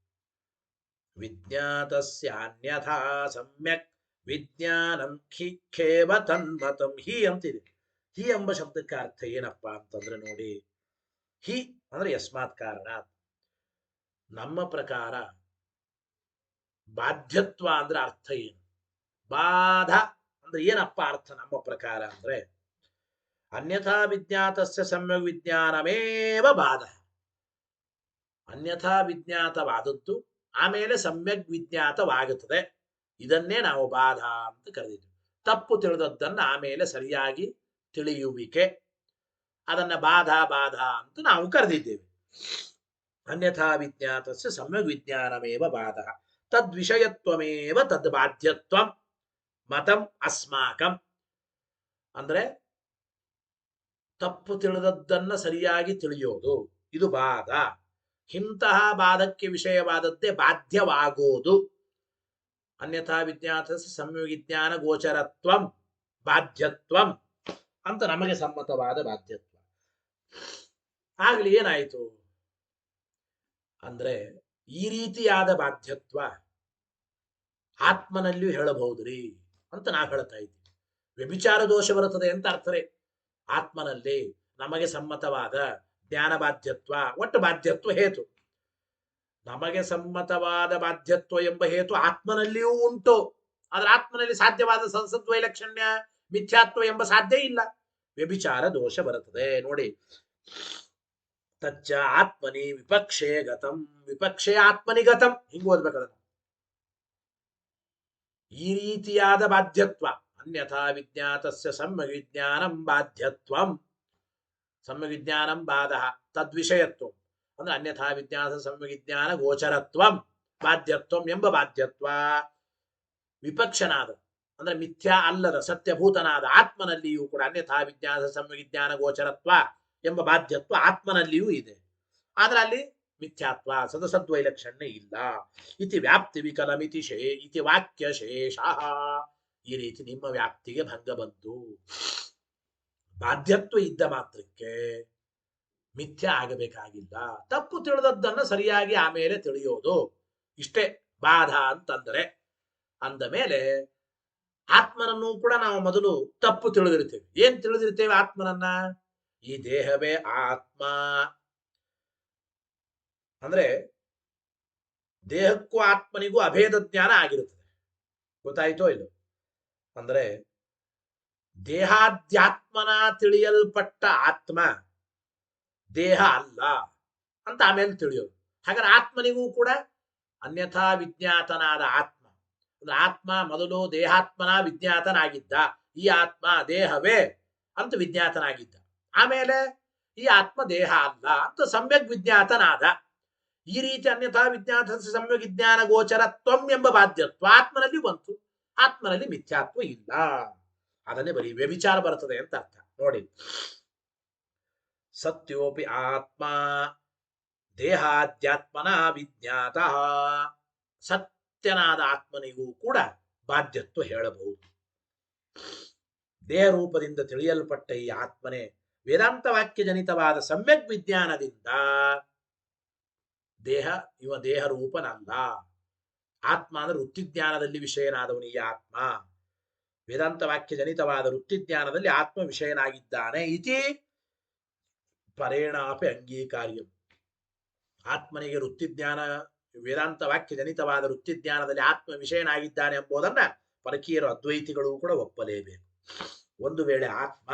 ವಿಜ್ಞಾತಸ್ಯಾನ್ಯಥಾ ಸಮ್ಯಕ್ ವಿಜ್ಞಾನಂ ಖೇವ ತನ್ಮತಂ. ಹಿ ಅಂತಿದೆ. ಹಿ ಎಂಬ ಶಬ್ದಕ್ಕೆ ಅರ್ಥ ಏನಪ್ಪಾ ಅಂತಂದ್ರೆ ನೋಡಿ, ಹಿ ಅಂದ್ರೆ ಯಸ್ಮಾತ್ ಕಾರಣ. ನಮ್ಮ ಪ್ರಕಾರ ಬಾಧ್ಯತ್ವ ಅಂದ್ರೆ ಅರ್ಥ ಏನು? ಬಾಧ ಅಂದ್ರೆ ಏನಪ್ಪ ಅರ್ಥ ನಮ್ಮ ಪ್ರಕಾರ ಅಂದ್ರೆ, ಅನ್ಯಥಾ ವಿಜ್ಞಾತಸ್ಯ ಸಮ್ಯಕ್ ವಿಜ್ಞಾನಮೇವ ಬಾಧ. ಅನ್ಯಥಾ ವಿಜ್ಞಾತವಾದದ್ದು ಆಮೇಲೆ ಸಮ್ಯಕ್ ವಿಜ್ಞಾತವಾಗುತ್ತದೆ. ಇದನ್ನೇ ನಾವು ಬಾಧ ಅಂತ ಕರೆದಿದ್ವಿ. ತಪ್ಪು ತಿಳಿದದ್ದನ್ನ ಆಮೇಲೆ ಸರಿಯಾಗಿ ತಿಳಿಯುವಿಕೆ, ಅದನ್ನ ಬಾಧ ಅಂತ ನಾವು ಕರೆದಿದ್ದೇವೆ. ಅನ್ಯಥಾ ವಿಜ್ಞಾತಸ್ಯ ಸಮ್ಯಕ್ ವಿಜ್ಞಾನಮೇವ ಬಾಧ ತದ್ವಿಷಯತ್ವಮೇವ ತದ್ ಬಾಧ್ಯತ್ವಂ ಮತಂ ಅಸ್ಮಾಕಂ. ಅಂದ್ರೆ ತಪ್ಪು ತಿಳಿದದ್ದನ್ನ ಸರಿಯಾಗಿ ತಿಳಿಯೋದು ಇದು ಬಾಧ. ಇಂತಹ ಬಾಧಕ್ಕೆ ವಿಷಯವಾದದ್ದೇ ಬಾಧ್ಯವಾಗೋದು. ಅನ್ಯಥಾ ವಿಜ್ಞಾತಸ್ಯ ಸಮ್ಯವಿಜ್ಞಾನ ಗೋಚರತ್ವಂ ಬಾಧ್ಯತ್ವಂ ಅಂತ ನಮಗೆ ಸಮ್ಮತವಾದ ಬಾಧ್ಯತ್ವ. ಆಗ್ಲಿ ಏನಾಯಿತು ಅಂದ್ರೆ, ಈ ರೀತಿಯಾದ ಬಾಧ್ಯತ್ವ ಆತ್ಮನಲ್ಲಿಯೂ ಹೇಳಬಹುದ್ರಿ ಅಂತ ನಾವು ಹೇಳ್ತಾ ಇದ್ದೀವಿ. ವ್ಯಭಿಚಾರ ದೋಷ ಬರುತ್ತದೆ ಅಂತ ಅರ್ಥರೇ. ಆತ್ಮನಲ್ಲಿ ನಮಗೆ ಸಮ್ಮತವಾದ ಜ್ಞಾನ ಬಾಧ್ಯತ್ವ, ಒಟ್ಟು ಬಾಧ್ಯತ್ವ ಹೇತು, ನಮಗೆ ಸಮ್ಮತವಾದ ಬಾಧ್ಯತ್ವ ಎಂಬ ಹೇತು ಆತ್ಮನಲ್ಲಿಯೂ ಉಂಟು. ಆದ್ರೆ ಆತ್ಮನಲ್ಲಿ ಸಾಧ್ಯವಾದ ಸಂಸದ್ವೈಲಕ್ಷಣ್ಯ ಮಿಥ್ಯಾತ್ವ ಎಂಬ ಸಾಧ್ಯ ಇಲ್ಲ. ವ್ಯಭಿಚಾರ ದೋಷ ಬರುತ್ತದೆ ನೋಡಿ. ತಚ್ಚ ಆತ್ಮನಿ ವಿಪಕ್ಷೇ ಗತಂ, ವಿಪಕ್ಷೇ ಆತ್ಮನಿ ಗತಂ, ಹಿಂಗ್ ಓದ್ಬೇಕದನ್ನು. ಈ ರೀತಿಯಾದ ಬಾಧ್ಯತ್ವ, ಅನ್ಯಥಾ ವಿಜ್ಞಾತಸ್ಯ ಸಮ್ಯಕ್ ವಿಜ್ಞಾನಂ ಬಾಧ್ಯತ್ವಂ, ಸಮ್ಯಕ್ ವಿಜ್ಞಾನಂ ಬಾಧ ತದ್ವಿಷಯತ್ವಂ ಅಂದ್ರೆ ಅನ್ಯಥಾ ವಿಜ್ಞಾನ ಸಮ್ಯಕ್ ವಿಜ್ಞಾನ ಗೋಚರತ್ವಂ ಬಾಧ್ಯತ್ವಂ ಎಂಬ ಬಾಧ್ಯತ್ವ ವಿಪಕ್ಷನಾದ ಅಂದ್ರೆ ಮಿಥ್ಯಾ ಅಲ್ಲದ ಸತ್ಯಭೂತನಾದ ಆತ್ಮನಲ್ಲಿಯೂ ಕೂಡ ಅನ್ಯಥಾ ವಿಜ್ಞಾನ ಸಮ್ಯಕ್ ವಿಜ್ಞಾನ ಗೋಚರತ್ವ ಎಂಬ ಬಾಧ್ಯತ್ವ ಆತ್ಮನಲ್ಲಿಯೂ ಇದೆ. ಆದ್ರೆ ಅಲ್ಲಿ ಮಿಥ್ಯಾತ್ವ ಸದಸದ್ವೈಲಕ್ಷಣ್ಯ ಇಲ್ಲ. ಇತಿ ವ್ಯಾಪ್ತಿ ವಿಕಲಮಿತಿ ಇತಿ ವಾಕ್ಯ ಶೇಷ. ಈ ರೀತಿ ನಿಮ್ಮ ವ್ಯಾಪ್ತಿಗೆ ಭಂಗ ಬಂತು. ಬಾಧ್ಯತ್ವ ಇದ್ದ ಮಾತ್ರಕ್ಕೆ ಮಿಥ್ಯ ಆಗಬೇಕಾಗಿಲ್ಲ. ತಪ್ಪು ತಿಳಿದದ್ದನ್ನು ಸರಿಯಾಗಿ ಆಮೇಲೆ ತಿಳಿಯೋದು, ಇಷ್ಟೇ ಬಾಧ ಅಂತಂದರೆ. ಅಂದ ಮೇಲೆ ಆತ್ಮನನ್ನು ಕೂಡ ನಾವು ಮೊದಲು ತಪ್ಪು ತಿಳಿದಿರ್ತೇವೆ. ಏನ್ ತಿಳಿದಿರ್ತೇವೆ ಆತ್ಮನನ್ನ? ಈ ದೇಹವೇ ಆತ್ಮ ಅಂದ್ರೆ ದೇಹಕ್ಕೂ ಆತ್ಮನಿಗೂ ಅಭೇದ ಜ್ಞಾನ ಆಗಿರುತ್ತದೆ. ಗೊತ್ತಾಯ್ತೋ ಇದು? ಅಂದ್ರೆ ದೇಹಾಧ್ಯಾತ್ಮನ ತಿಳಿಯಲ್ಪಟ್ಟ ಆತ್ಮ ದೇಹ ಅಲ್ಲ ಅಂತ ಆಮೇಲೆ ತಿಳಿಯೋದು. ಹಾಗಾದ್ರೆ ಆತ್ಮನಿಗೂ ಕೂಡ ಅನ್ಯಥಾ ವಿಜ್ಞಾತನಾದ ಆತ್ಮ ಅಂದ್ರೆ ಆತ್ಮ ಮೊದಲು ದೇಹಾತ್ಮನ ವಿಜ್ಞಾತನಾಗಿದ್ದ, ಈ ಆತ್ಮ ದೇಹವೇ ಅಂತ ವಿಜ್ಞಾತನಾಗಿದ್ದ. ಆಮೇಲೆ ಈ ಆತ್ಮ ದೇಹ ಅಲ್ಲ ಅಂತ ಸಮ್ಯಕ್ ವಿಜ್ಞಾತನಾದ. ಈ ರೀತಿ ಅನ್ಯಥಾ ವಿಜ್ಞಾತ ಸಮ್ಯಕ್ ವಿಜ್ಞಾನ ಗೋಚರತ್ವಂ ಎಂಬ ಬಾಧ್ಯತ್ವ ಆತ್ಮನಲ್ಲಿ ಬಂತು. ಆತ್ಮನಲ್ಲಿ ಮಿಥ್ಯಾತ್ವ ಇಲ್ಲ. ಅದನ್ನೇ ಬರೀ ವ್ಯಭಿಚಾರ ಬರ್ತದೆ ಅಂತ ಅರ್ಥ ನೋಡಿ. ಸತ್ಯೋಪಿ ಆತ್ಮ ದೇಹಾಧ್ಯಾತ್ಮನ ವಿಜ್ಞಾತ. ಸತ್ಯನಾದ ಆತ್ಮನಿಗೂ ಕೂಡ ಬಾಧ್ಯತ್ವ ಹೇಳಬಹುದು. ದೇಹ ರೂಪದಿಂದ ತಿಳಿಯಲ್ಪಟ್ಟ ಈ ಆತ್ಮನೇ ವೇದಾಂತ ವಾಕ್ಯ ಜನಿತವಾದ ಸಮ್ಯಕ್ ವಿಜ್ಞಾನದಿಂದ ಇವ ದೇಹ ರೂಪನಲ್ಲ. ಆತ್ಮ ಅಂದ್ರೆ ವೃತ್ತಿಜ್ಞಾನದಲ್ಲಿ ವಿಷಯನಾದವನು ಈ ಆತ್ಮ. ವೇದಾಂತ ವಾಕ್ಯ ಜನಿತವಾದ ವೃತ್ತಿಜ್ಞಾನದಲ್ಲಿ ಆತ್ಮ ವಿಷಯನಾಗಿದ್ದಾನೆ. ಇತಿ ಪರೇಣಾಪಿ ಅಂಗೀಕಾರ್ಯ. ಆತ್ಮನಿಗೆ ವೃತ್ತಿಜ್ಞಾನ, ವೇದಾಂತ ವಾಕ್ಯ ಜನಿತವಾದ ವೃತ್ತಿಜ್ಞಾನದಲ್ಲಿ ಆತ್ಮ ವಿಷಯನಾಗಿದ್ದಾನೆ ಎಂಬುದನ್ನ ಪರಕೀಯರು ಅದ್ವೈತಿಗಳು ಕೂಡ ಒಪ್ಪಲೇಬೇಕು. ಒಂದು ವೇಳೆ ಆತ್ಮ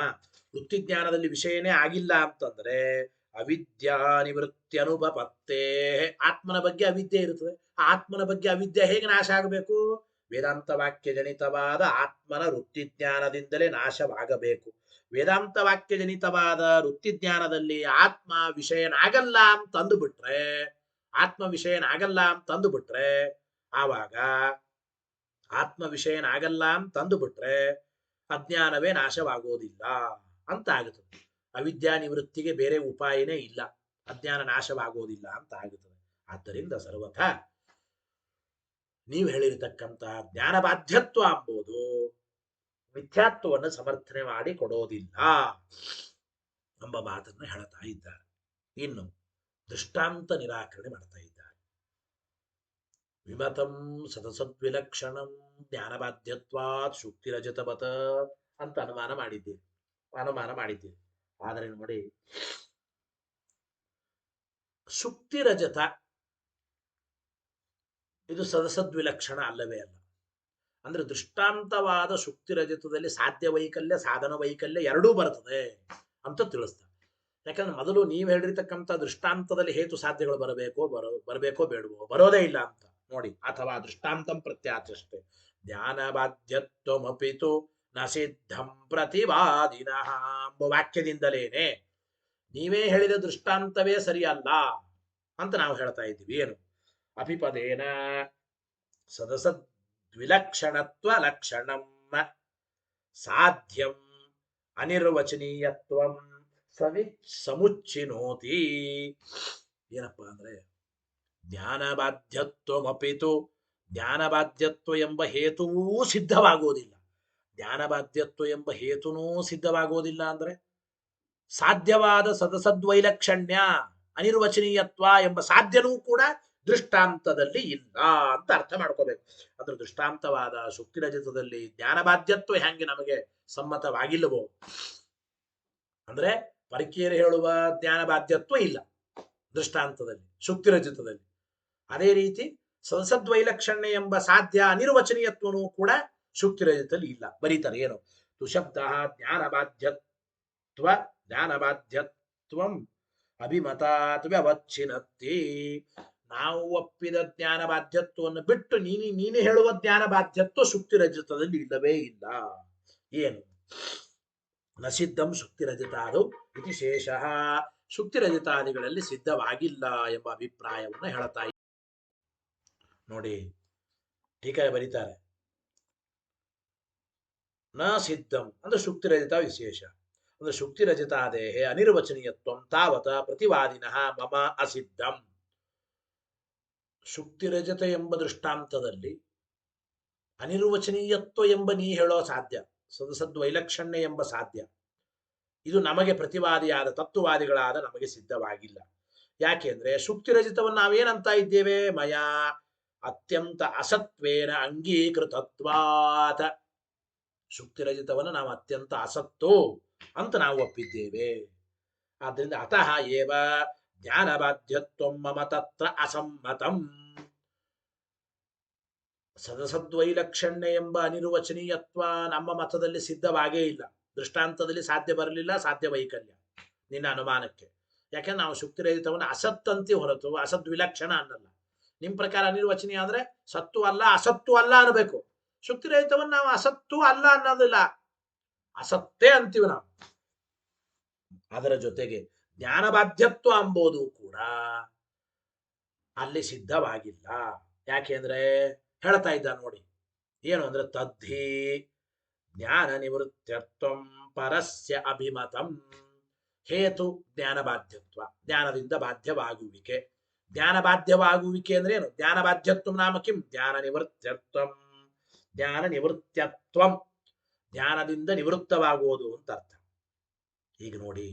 ವೃತ್ತಿಜ್ಞಾನದಲ್ಲಿ ವಿಷಯನೇ ಆಗಿಲ್ಲ ಅಂತಂದ್ರೆ ಅವಿದ್ಯಾ ನಿವೃತ್ತಿ ಅನುಪಪತ್ತೇ. ಆತ್ಮನ ಬಗ್ಗೆ ಅವಿದ್ಯೆ ಇರುತ್ತದೆ. ಆತ್ಮನ ಬಗ್ಗೆ ಅವಿದ್ಯೆ ಹೇಗೆ ನಾಶ ಆಗಬೇಕು? ವೇದಾಂತ ವಾಕ್ಯ ಜನಿತವಾದ ಆತ್ಮನ ವೃತ್ತಿಜ್ಞಾನದಿಂದಲೇ ನಾಶವಾಗಬೇಕು. ವೇದಾಂತ ವಾಕ್ಯ ಜನಿತವಾದ ವೃತ್ತಿಜ್ಞಾನದಲ್ಲಿ ಆತ್ಮ ವಿಷಯನಾಗಲ್ಲ ಅಂತಂದು ಬಿಟ್ರೆ, ಆತ್ಮ ವಿಷಯನಾಗಲ್ಲ ಅಂತಂದು ಬಿಟ್ರೆ, ಆವಾಗ ಆತ್ಮ ವಿಷಯನಾಗಲ್ಲ ಅಂತಂದು ಬಿಟ್ರೆ ಅಜ್ಞಾನವೇ ನಾಶವಾಗೋದಿಲ್ಲ ಅಂತ ಆಗುತ್ತದೆ. ಅವಿದ್ಯಾ ನಿವೃತ್ತಿಗೆ ಬೇರೆ ಉಪಾಯನೇ ಇಲ್ಲ, ಅಜ್ಞಾನ ನಾಶವಾಗೋದಿಲ್ಲ ಅಂತ ಆಗುತ್ತದೆ. ಆದ್ದರಿಂದ ಸರ್ವಥಾ ನೀವು ಹೇಳಿರತಕ್ಕಂತಹ ಜ್ಞಾನ ಬಾಧ್ಯತ್ವ ಎಂಬುದು ಮಿಥ್ಯಾತ್ವವನ್ನು ಸಮರ್ಥನೆ ಮಾಡಿ ಕೊಡೋದಿಲ್ಲ ಎಂಬ ಮಾತನ್ನು ಹೇಳ್ತಾ ಇದ್ದಾರೆ. ಇನ್ನು ದೃಷ್ಟಾಂತ ನಿರಾಕರಣೆ ಮಾಡ್ತಾ ಇದ್ದಾರೆ. ವಿಮತಂ ಸದಸದ್ವಿಲಕ್ಷಣಂ ಜ್ಞಾನಬಾಧ್ಯತ್ವಾತ್ ಶುಕ್ತಿರಜತವತ ಅಂತ ಅನುಮಾನ ಮಾಡಿದ್ದೀರಿ. ಆದರೆ ನೋಡಿ, ಶುಕ್ತಿರಜತ ಇದು ಸದಸದ್ವಿಲಕ್ಷಣ ಅಲ್ಲವೇ ಅಲ್ಲ. ಅಂದ್ರೆ ದೃಷ್ಟಾಂತವಾದ ಶುಕ್ತಿರಜತದಲ್ಲಿ ಸಾಧ್ಯ ವೈಕಲ್ಯ ಸಾಧನ ವೈಕಲ್ಯ ಎರಡೂ ಬರ್ತದೆ ಅಂತ ತಿಳಿಸ್ತಾರೆ. ಯಾಕಂದ್ರೆ ಮೊದಲು ನೀವು ಹೇಳಿರ್ತಕ್ಕಂಥ ದೃಷ್ಟಾಂತದಲ್ಲಿ ಹೇತು ಸಾಧ್ಯಗಳು ಬರಬೇಕೋ ಬೇಡವೋ, ಬರೋದೇ ಇಲ್ಲ ಅಂತ ನೋಡಿ. ಅಥವಾ ದೃಷ್ಟಾಂತಂ ಪ್ರತ್ಯಾಚಷ್ಟೆ ಜ್ಞಾನಬಾಧ್ಯತ್ವಮಪಿತು ನ ಸಿದ್ಧಂ ಪ್ರತಿವಾದಿನಃ ಎಂಬ ವಾಕ್ಯದಿಂದಲೇನೆ ನೀವೇ ಹೇಳಿದ ದೃಷ್ಟಾಂತವೇ ಸರಿಯಲ್ಲ ಅಂತ ನಾವು ಹೇಳ್ತಾ ಇದ್ದೀವಿ. ಏನು ಅಪಿಪದೇನ ಸದಸದ್ವಿಲಕ್ಷಣತ್ವ ಲಕ್ಷಣಂ ಸಾಧ್ಯಂ ಅನಿರ್ವಚನೀಯತ್ವಂ ಸಮುಚ್ಚಿನೋತಿ. ಏನಪ್ಪಾ ಅಂದ್ರೆ ಜ್ಞಾನಬಾಧ್ಯತ್ವಮಪಿತು ಜ್ಞಾನಬಾಧ್ಯತ್ವ ಎಂಬ ಹೇತುವೂ ಸಿದ್ಧವಾಗುವುದಿಲ್ಲ. ಜ್ಞಾನಬಾಧ್ಯತ್ವ ಎಂಬ ಹೇತುನೂ ಸಿದ್ಧವಾಗುವುದಿಲ್ಲ ಅಂದ್ರೆ ಸಾಧ್ಯವಾದ ಸದಸದ್ವೈಲಕ್ಷಣ್ಯ ಅನಿರ್ವಚನೀಯತ್ವ ಎಂಬ ಸಾಧ್ಯನೂ ಕೂಡ ದೃಷ್ಟಾಂತದಲ್ಲಿ ಇಲ್ಲ ಅಂತ ಅರ್ಥ ಮಾಡ್ಕೋಬೇಕು. ಅಂದ್ರೆ ದೃಷ್ಟಾಂತವಾದ ಶುಕ್ತಿರಜತದಲ್ಲಿ ಜ್ಞಾನಬಾಧ್ಯತ್ವ ಹೆಂಗೆ ನಮಗೆ ಸಮ್ಮತವಾಗಿಲ್ಲವೋ, ಅಂದ್ರೆ ಪರಿಕೇರಿ ಹೇಳುವ ಜ್ಞಾನಬಾಧ್ಯತ್ವ ಇಲ್ಲ ದೃಷ್ಟಾಂತದಲ್ಲಿ ಶುಕ್ತಿರಜತದಲ್ಲಿ, ಅದೇ ರೀತಿ ಸದಸದ್ವೈಲಕ್ಷಣ್ಯ ಎಂಬ ಸಾಧ್ಯ ಅನಿರ್ವಚನೀಯತ್ವನೂ ಕೂಡ ಶುಕ್ತಿರಜತದಲ್ಲಿ ಇಲ್ಲ. ಬರೀತಾರೆ ಏನು ತುಶಬ್ದ ಜ್ಞಾನಬಾಧ್ಯತ್ವಂ ಅಭಿಮತಾತ್ ವ್ಯವಚ್ಛಿನ್ನತಿ. ನಾವು ಒಪ್ಪಿದ ಜ್ಞಾನಬಾಧ್ಯತ್ವವನ್ನು ಬಿಟ್ಟು ನೀನು ಹೇಳುವ ಜ್ಞಾನಬಾಧ್ಯತ್ವ ಶುಕ್ತಿರಜತದಲ್ಲಿ ಇಲ್ಲವೇ ಇಲ್ಲ. ಏನು ನ ಸಿದ್ಧಂ ಶುಕ್ತಿರಜತಾದು ಇತಿ ಶೇಷಃ, ಶುಕ್ತಿರಜತಾದಿಗಳಲ್ಲಿ ಸಿದ್ಧವಾಗಿಲ್ಲ ಎಂಬ ಅಭಿಪ್ರಾಯವನ್ನು ಹೇಳ್ತಾ ನೋಡಿ. ಟೀಕೆ ಬರೀತಾರೆ ನ ಸಿದ್ಧಂ ಅಂದ್ರೆ ಶುಕ್ತಿರಜತ ವಿಶೇಷ, ಅಂದ್ರೆ ಶುಕ್ತಿರಜತಾದೇಹೆ ಅನಿರ್ವಚನೀಯತ್ವಂ ತಾವತ ಪ್ರತಿವಾದಿನಃ ಮಮ ಅಸಿದ್ಧಂ. ಶುಕ್ತಿರಜತ ಎಂಬ ದೃಷ್ಟಾಂತದಲ್ಲಿ ಅನಿರ್ವಚನೀಯತ್ವ ಎಂಬ ನೀ ಹೇಳೋ ಸಾಧ್ಯ, ಸದಸದ್ವೈಲಕ್ಷಣ್ಯ ಎಂಬ ಸಾಧ್ಯ, ಇದು ನಮಗೆ ಪ್ರತಿವಾದಿಯಾದ ತತ್ವವಾದಿಗಳಾದ ನಮಗೆ ಸಿದ್ಧವಾಗಿಲ್ಲ. ಯಾಕೆಂದ್ರೆ ಶುಕ್ತಿರಜಿತವನ್ನು ನಾವೇನಂತ ಇದ್ದೇವೆ, ಮಯ ಅತ್ಯಂತ ಅಸತ್ವೇನ ಅಂಗೀಕೃತತ್ವಾತ. ಶುಕ್ತಿರಜಿತವನ್ನು ನಾವು ಅತ್ಯಂತ ಅಸತ್ತು ಅಂತ ನಾವು ಒಪ್ಪಿದ್ದೇವೆ. ಆದ್ದರಿಂದ ಅತಃ ಏವ ಜ್ಞಾನಬಾಧ್ಯತ್ವ ಮಮ ತತ್ರ ಅಸಮ್ಮತಂ. ಸದಸದ್ವೈಲಕ್ಷಣ್ಯ ಎಂಬ ಅನಿರ್ವಚನೀಯತ್ವ ನಮ್ಮ ಮತದಲ್ಲಿ ಸಿದ್ಧವಾಗೇ ಇಲ್ಲ. ದೃಷ್ಟಾಂತದಲ್ಲಿ ಸಾಧ್ಯ ಬರಲಿಲ್ಲ, ಸಾಧ್ಯ ವೈಕಲ್ಯ ನಿನ್ನ ಅನುಮಾನಕ್ಕೆ. ಯಾಕೆಂದ್ರೆ ನಾವು ಶುಕ್ತಿರಹಿತವನ್ನು ಅಸತ್ತಂತೆ ಹೊರತು ಅಸದ್ವಿಲಕ್ಷಣ ಅನ್ನಲ್ಲ. ನಿಮ್ ಪ್ರಕಾರ ಅನಿರ್ವಚನೀಯ ಅಂದ್ರೆ ಸತ್ತು ಅಲ್ಲ ಅಸತ್ತು ಅಲ್ಲ ಅನ್ನಬೇಕು. ಶುಕ್ತಿರಹಿತವನ್ನು ನಾವು ಅಸತ್ತು ಅಲ್ಲ ಅನ್ನೋದಿಲ್ಲ, ಅಸತ್ತೇ ಅಂತೀವಿ ನಾವು. ಅದರ ಜೊತೆಗೆ ಜ್ಞಾನಬಾಧ್ಯತ್ವ ಎಂಬುದು ಕೂಡ ಅಲ್ಲಿ ಸಿದ್ಧವಾಗಿಲ್ಲ. ಯಾಕೆಂದ್ರೆ ಹೇಳ್ತಾ ಇದ್ದ ನೋಡಿ, ಏನು ಅಂದ್ರೆ ತದ್ಧಿ ಜ್ಞಾನ ನಿವೃತ್ತತ್ವಂ ಪರಸ್ಯ ಅಭಿಮತಂ. ಹೇತು ಜ್ಞಾನಬಾಧ್ಯತ್ವ, ಜ್ಞಾನದಿಂದ ಬಾಧ್ಯವಾಗುವಿಕೆ. ಜ್ಞಾನಬಾಧ್ಯವಾಗುವಿಕೆ ಅಂದ್ರೆ ಏನು? ಜ್ಞಾನಬಾಧ್ಯತ್ವ ನಾಮ ಕಿಂ? ಜ್ಞಾನ ನಿವೃತ್ತತ್ವಂ. ಜ್ಞಾನ ನಿವೃತ್ತತ್ವಂ, ಜ್ಞಾನದಿಂದ ನಿವೃತ್ತವಾಗುವುದು ಅಂತ ಅರ್ಥ. ಈಗ ನೋಡಿ,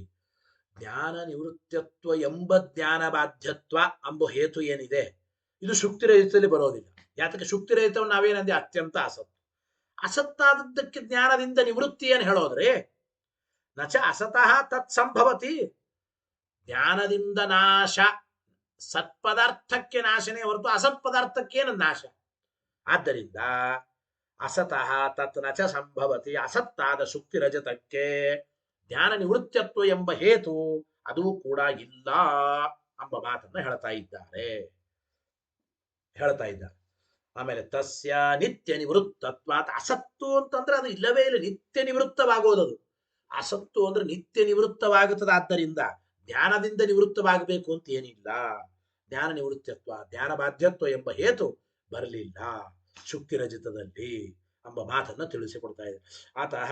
ಜ್ಞಾನ ನಿವೃತ್ತತ್ವ ಎಂಬ ಜ್ಞಾನಬಾಧ್ಯತ್ವ ಎಂಬ ಹೇತು ಏನಿದೆ, ಇದು ಶುಕ್ತಿರಹಿತದಲ್ಲಿ ಬರೋದಿಲ್ಲ. ಯಾತಕ್ಕೆ? ಶುಕ್ತಿರಹಿತವನ್ನು ನಾವೇನಂದ್ರೆ ಅತ್ಯಂತ ಅಸತ್ತು. ಅಸತ್ತಾದದ್ದಕ್ಕೆ ಜ್ಞಾನದಿಂದ ನಿವೃತ್ತಿ ಏನು ಹೇಳೋದ್ರಿ? ನಚ ಅಸತಃ ತತ್ ಸಂಭವತಿ. ಜ್ಞಾನದಿಂದ ನಾಶ ಸತ್ಪದಾರ್ಥಕ್ಕೆ ನಾಶನೇ ಹೊರತು ಅಸತ್ ಪದಾರ್ಥಕ್ಕೇನು ನಾಶ? ಆದ್ದರಿಂದ ಅಸತಃ ತತ್ ನಚ ಸಂಭವತಿ. ಅಸತ್ತಾದ ಶುಕ್ತಿರಜತಕ್ಕೆ ಜ್ಞಾನ ನಿವೃತ್ತತ್ವ ಎಂಬ ಹೇತು ಅದು ಕೂಡ ಇಲ್ಲ ಎಂಬ ಮಾತನ್ನು ಹೇಳ್ತಾ ಇದ್ದಾರೆ. ಆಮೇಲೆ ತಸ್ಯ ನಿತ್ಯ ನಿವೃತ್ತತ್ವ. ಅಸತ್ತು ಅಂತಂದ್ರೆ ಅದು ಇಲ್ಲವೇ ಇಲ್ಲ, ನಿತ್ಯ ನಿವೃತ್ತವಾಗೋದದು. ಅಸತ್ತು ಅಂದ್ರೆ ನಿತ್ಯ ನಿವೃತ್ತವಾಗುತ್ತದೆ. ಆದ್ದರಿಂದ ಜ್ಞಾನದಿಂದ ನಿವೃತ್ತವಾಗಬೇಕು ಅಂತ ಏನಿಲ್ಲ. ಜ್ಞಾನ ನಿವೃತ್ತತ್ವ, ಜ್ಞಾನ ಬಾಧ್ಯತ್ವ ಎಂಬ ಹೇತು ಬರಲಿಲ್ಲ ಶುಕ್ತಿರಜಿತದಲ್ಲಿ ಎಂಬ ಮಾತನ್ನು ತಿಳಿಸಿಕೊಡ್ತಾ ಇದೆ. ಅತಃ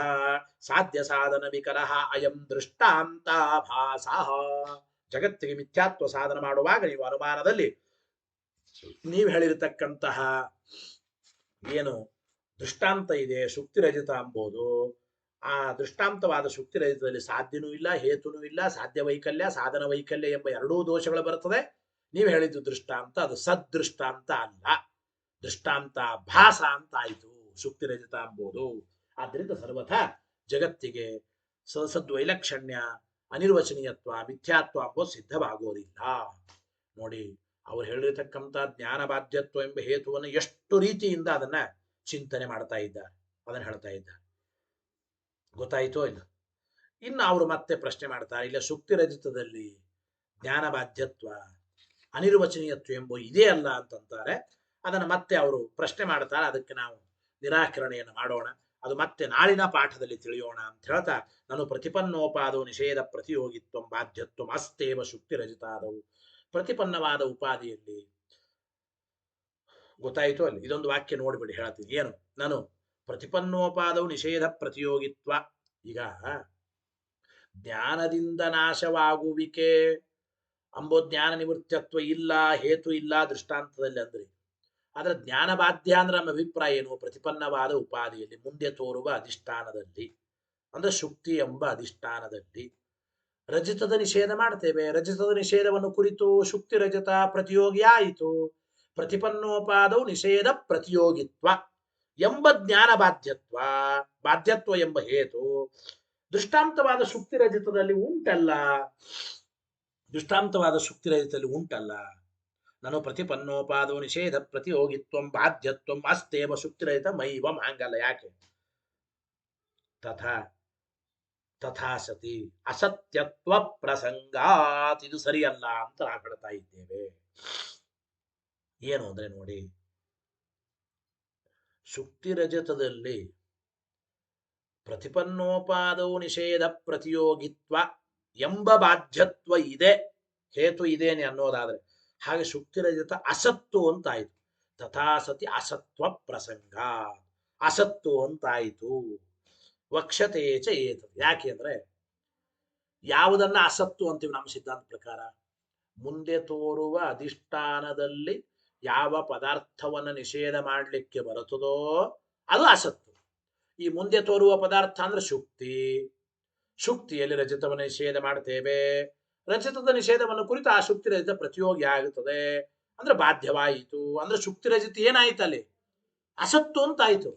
ಸಾಧ್ಯ ಸಾಧನ ವಿಕಲಃ ಅಯಂ ದೃಷ್ಟಾಂತಾಭಾಸ. ಜಗತ್ತಿಗೆ ಮಿಥ್ಯಾತ್ವ ಸಾಧನ ಮಾಡುವಾಗ ನೀವು ಅನುಮಾನದಲ್ಲಿ ನೀವು ಹೇಳಿರತಕ್ಕಂತಹ ಏನು ದೃಷ್ಟಾಂತ ಇದೆ ಶುಕ್ತಿ ರಜತ ಅಂಬೋದು. ಆ ದೃಷ್ಟಾಂತವಾದ ಶುಕ್ತಿ ರಜತದಲ್ಲಿ ಸಾಧ್ಯನೂ ಇಲ್ಲ, ಹೇತುನೂ ಇಲ್ಲ, ಸಾಧ್ಯ ವೈಕಲ್ಯ ಸಾಧನ ವೈಕಲ್ಯ ಎಂಬ ಎರಡೂ ದೋಷಗಳು ಬರುತ್ತದೆ. ನೀವು ಹೇಳಿದ್ದು ದೃಷ್ಟಾಂತ ಅದು ಸದೃಷ್ಟಾಂತ ಅಲ್ಲ, ದೃಷ್ಟಾಂತ ಭಾಸ ಅಂತ ಆಯಿತು ಶುಕ್ತಿ ರಜತ ಅಂಬೋದು. ಆದ್ದರಿಂದ ಸರ್ವಥಾ ಜಗತ್ತಿಗೆ ಸದ್ವೈಲಕ್ಷಣ್ಯ ಅನಿರ್ವಚನೀಯತ್ವ ಮಿಥ್ಯಾತ್ವ ಅಂಬೋದು ಸಿದ್ಧವಾಗೋದಿಲ್ಲ. ನೋಡಿ, ಅವ್ರು ಹೇಳಿರ್ತಕ್ಕಂಥ ಜ್ಞಾನ ಬಾಧ್ಯತ್ವ ಎಂಬ ಹೇತುವನ್ನು ಎಷ್ಟು ರೀತಿಯಿಂದ ಅದನ್ನ ಚಿಂತನೆ ಮಾಡ್ತಾ ಇದ್ದಾರೆ, ಅದನ್ನು ಹೇಳ್ತಾ ಇದ್ದಾರೆ. ಗೊತ್ತಾಯಿತೋ ಇಲ್ಲ? ಇನ್ನು ಅವರು ಮತ್ತೆ ಪ್ರಶ್ನೆ ಮಾಡ್ತಾರೆ, ಇಲ್ಲ ಶುಕ್ತಿ ರಜಿತದಲ್ಲಿ ಜ್ಞಾನ ಬಾಧ್ಯತ್ವ ಅನಿರ್ವಚನೀಯತ್ವ ಎಂಬ ಇದೇ ಅಲ್ಲ ಅಂತಂತಾರೆ. ಅದನ್ನು ಮತ್ತೆ ಅವರು ಪ್ರಶ್ನೆ ಮಾಡ್ತಾರೆ, ಅದಕ್ಕೆ ನಾವು ನಿರಾಕರಣೆಯನ್ನು ಮಾಡೋಣ, ಅದು ಮತ್ತೆ ನಾಳಿನ ಪಾಠದಲ್ಲಿ ತಿಳಿಯೋಣ ಅಂತ ಹೇಳ್ತಾ, ನಾನು ಪ್ರತಿಪನ್ನೋಪಾದವು ನಿಷೇಧ ಪ್ರತಿಯೋಗಿತ್ವ ಬಾಧ್ಯತ್ವ ಅಸ್ತೇವ ಶುಕ್ತಿ ರಜಿತಾದವು. ಪ್ರತಿಪನ್ನವಾದ ಉಪಾದಿಯಲ್ಲಿ ಗೊತ್ತಾಯಿತು ಅಲ್ಲಿ ಇದೊಂದು ವಾಕ್ಯ ನೋಡ್ಬಿಡಿ, ಹೇಳ್ತೀನಿ ಏನು. ನಾನು ಪ್ರತಿಪನ್ನೋಪಾದವು ನಿಷೇಧ ಪ್ರತಿಯೋಗಿತ್ವ. ಈಗ ಜ್ಞಾನದಿಂದ ನಾಶವಾಗುವಿಕೆ ಅಂಬೋ ಜ್ಞಾನ ನಿವೃತ್ತತ್ವ ಇಲ್ಲ, ಹೇತು ಇಲ್ಲ ದೃಷ್ಟಾಂತದಲ್ಲಿ ಅಂದ್ರಿ. ಆದ್ರೆ ಜ್ಞಾನ ಬಾಧ್ಯ ಅಂದ್ರೆ ನಮ್ಮ ಅಭಿಪ್ರಾಯ ಏನು? ಪ್ರತಿಪನ್ನವಾದ ಉಪಾದಿಯಲ್ಲಿ ಮುಂದೆ ತೋರುವ ಅಧಿಷ್ಠಾನದಲ್ಲಿ, ಅಂದ್ರೆ ಶುಕ್ತಿ ಎಂಬ ಅಧಿಷ್ಠಾನದಲ್ಲಿ ರಜತದ ನಿಷೇಧ ಮಾಡ್ತೇವೆ. ರಜತದ ನಿಷೇಧವನ್ನು ಕುರಿತು ಶುಕ್ತಿ ರಜತ ಪ್ರತಿಯೋಗಿ ಆಯಿತು. ಪ್ರತಿಪನ್ನೋಪಾದವು ನಿಷೇಧ ಪ್ರತಿಯೋಗಿತ್ವ ಎಂಬ ಜ್ಞಾನ ಬಾಧ್ಯತ್ವ, ಬಾಧ್ಯತ್ವ ಎಂಬ ಹೇತು ದೃಷ್ಟಾಂತವಾದ ಶುಕ್ತಿ ರಜತದಲ್ಲಿ ಉಂಟಲ್ಲ, ದೃಷ್ಟಾಂತವಾದ ಶುಕ್ತಿ ರಜತದಲ್ಲಿ ಉಂಟಲ್ಲ. ನಾನು ಪ್ರತಿಪನ್ನೋಪಾದವು ನಿಷೇಧ ಪ್ರತಿಯೋಗಿತ್ವ ಬಾಧ್ಯತ್ವ ಅಸ್ತೇವ ಶುಕ್ತಿ ರಹಿತ ಮೈವ ಮಾಂಗಲ್ಲ. ಯಾಕೆ? ತಥಾ ತಥಾ ಸತಿ ಅಸತ್ಯತ್ವ ಪ್ರಸಂಗಾತ್, ಇದು ಸರಿಯಲ್ಲ ಅಂತ ನಾವು ಹೇಳ್ತಾ ಇದ್ದೇವೆ. ಏನು ಅಂದ್ರೆ ನೋಡಿ, ಶುಕ್ತಿ ರಜತದಲ್ಲಿ ಪ್ರತಿಪನ್ನೋಪಾದವು ನಿಷೇಧ ಪ್ರತಿಯೋಗಿತ್ವ ಎಂಬ ಬಾಧ್ಯತ್ವ ಇದೆ, ಹೇತು ಇದೇನೆ ಅನ್ನೋದಾದ್ರೆ, ಹಾಗೆ ಶುಕ್ತಿ ರಜತ ಅಸತ್ತು ಅಂತಾಯಿತು. ತಥಾ ಸತಿ ಅಸತ್ವ ಪ್ರಸಂಗ, ಅಸತ್ತು ಅಂತಾಯಿತು. ವಕ್ಷತೆ ಚ ಏತದ್. ಯಾಕೆ ಅಂದ್ರೆ ಯಾವುದನ್ನ ಅಸತ್ತು ಅಂತೀವಿ ನಮ್ಮ ಸಿದ್ಧಾಂತ ಪ್ರಕಾರ? ಮುಂದೆ ತೋರುವ ಅಧಿಷ್ಠಾನದಲ್ಲಿ ಯಾವ ಪದಾರ್ಥವನ್ನು ನಿಷೇಧ ಮಾಡಲಿಕ್ಕೆ ಬರುತ್ತದೋ ಅದು ಅಸತ್ತು. ಈ ಮುಂದೆ ತೋರುವ ಪದಾರ್ಥ ಅಂದ್ರೆ ಶುಕ್ತಿ. ಶುಕ್ತಿಯಲ್ಲಿ ರಜತವನ್ನು ನಿಷೇಧ ಮಾಡ್ತೇವೆ. ರಜತದ ನಿಷೇಧವನ್ನು ಕುರಿತು ಆ ಶುಕ್ತಿ ರಜತ ಪ್ರತಿಯೋಗಿ ಆಗುತ್ತದೆ, ಅಂದ್ರೆ ಬಾಧ್ಯವಾಯಿತು. ಅಂದ್ರೆ ಶುಕ್ತಿ ರಜತ ಏನಾಯ್ತು ಅಲ್ಲಿ? ಅಸತ್ತು ಅಂತಾಯ್ತು.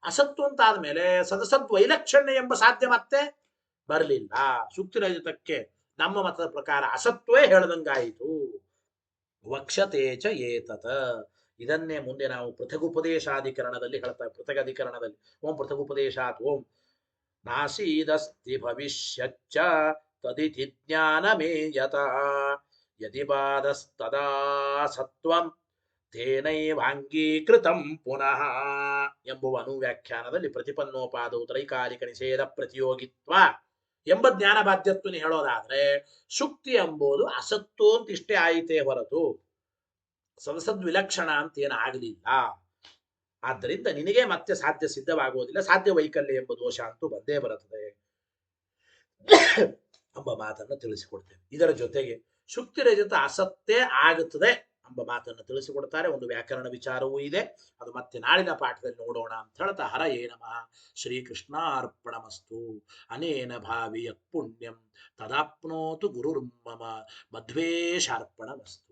ಅಸತ್ತು ಅಂತ ಆದ್ಮೇಲೆ ಸದಸದ್ ವೈಲಕ್ಷಣ್ಯ ಎಂಬ ಸಾಧ್ಯ ಮತ್ತೆ ಬರಲಿಲ್ಲ. ಶುಕ್ತಿ ರಜತಕ್ಕೆ ನಮ್ಮ ಮತದ ಪ್ರಕಾರ ಅಸತ್ವೇ ಹೇಳದಂಗಾಯಿತು. ವಕ್ಷತೇಚ ಏತತ, ಇದನ್ನೇ ಮುಂದೆ ನಾವು ಪೃಥಗುಪದೇಶಾಧಿಕರಣದಲ್ಲಿ ಹೇಳ್ತಾರೆ. ಪೃಥಗಧಿಕರಣದಲ್ಲಿ ಓಂ ಪೃಥಗುಪದೇಶಾತ್ ಓಂ ನಾಸೀದಸ್ತಿ ಭವಿಷ್ಯಚ್ಚ ತದಿತಿ ಜ್ಞಾನಮೇಯತ ಯದಿ ಬಾಧಸ್ತದಾ ಸತ್ವಂ ತೇನೈವಾಂಗೀಕೃತಂ ಪುನಃ ಎಂಬುವ ಅನುವ್ಯಾಖ್ಯಾನದಲ್ಲಿ ಪ್ರತಿಪನ್ನೋಪಾದವು ತ್ರೈಕಾಲಿಕ ನಿಷೇಧ ಪ್ರತಿಯೋಗಿತ್ವ ಎಂಬ ಜ್ಞಾನ ಬಾಧ್ಯತ್ವನ ಹೇಳೋದಾದ್ರೆ ಶುಕ್ತಿ ಎಂಬುದು ಅಸತ್ತು ಅಂತ ಇಷ್ಟೇ ಆಯಿತೇ ಹೊರತು ಸದಸದ್ ವಿಲಕ್ಷಣ ಅಂತ ಏನು ಆಗಲಿಲ್ಲ. ಆದ್ದರಿಂದ ನಿನಗೆ ಮತ್ತೆ ಸಾಧ್ಯ ಸಿದ್ಧವಾಗುವುದಿಲ್ಲ, ಸಾಧ್ಯ ವೈಕಲ್ಯ ಎಂಬ ದೋಷ ಅಂತೂ ಬಂದೇ ಬರುತ್ತದೆ ಎಂಬ ಮಾತನ್ನು ತಿಳಿಸಿಕೊಡ್ತೇವೆ. ಇದರ ಜೊತೆಗೆ ಶುಕ್ತಿ ರಜತ ಅಸತ್ತೇ ಆಗುತ್ತದೆ ಎಂಬ ಮಾತನ್ನು ತಿಳಿಸಿಕೊಡ್ತಾರೆ. ಒಂದು ವ್ಯಾಕರಣ ವಿಚಾರವೂ ಇದೆ, ಅದು ಮತ್ತೆ ನಾಳಿನ ಪಾಠದಲ್ಲಿ ನೋಡೋಣ ಅಂತ ಹೇಳ್ತಾ, ಹರಯೇ ನಮಃ. ಶ್ರೀಕೃಷ್ಣಾರ್ಪಣಮಸ್ತು. ಅನೇನ ಭಾವಿಯ ಪುಣ್ಯಂ ತದಾಪ್ನೋತು ಗುರುರ್ಮಮ. ಮಧ್ವೇಶಾರ್ಪಣಮಸ್ತು.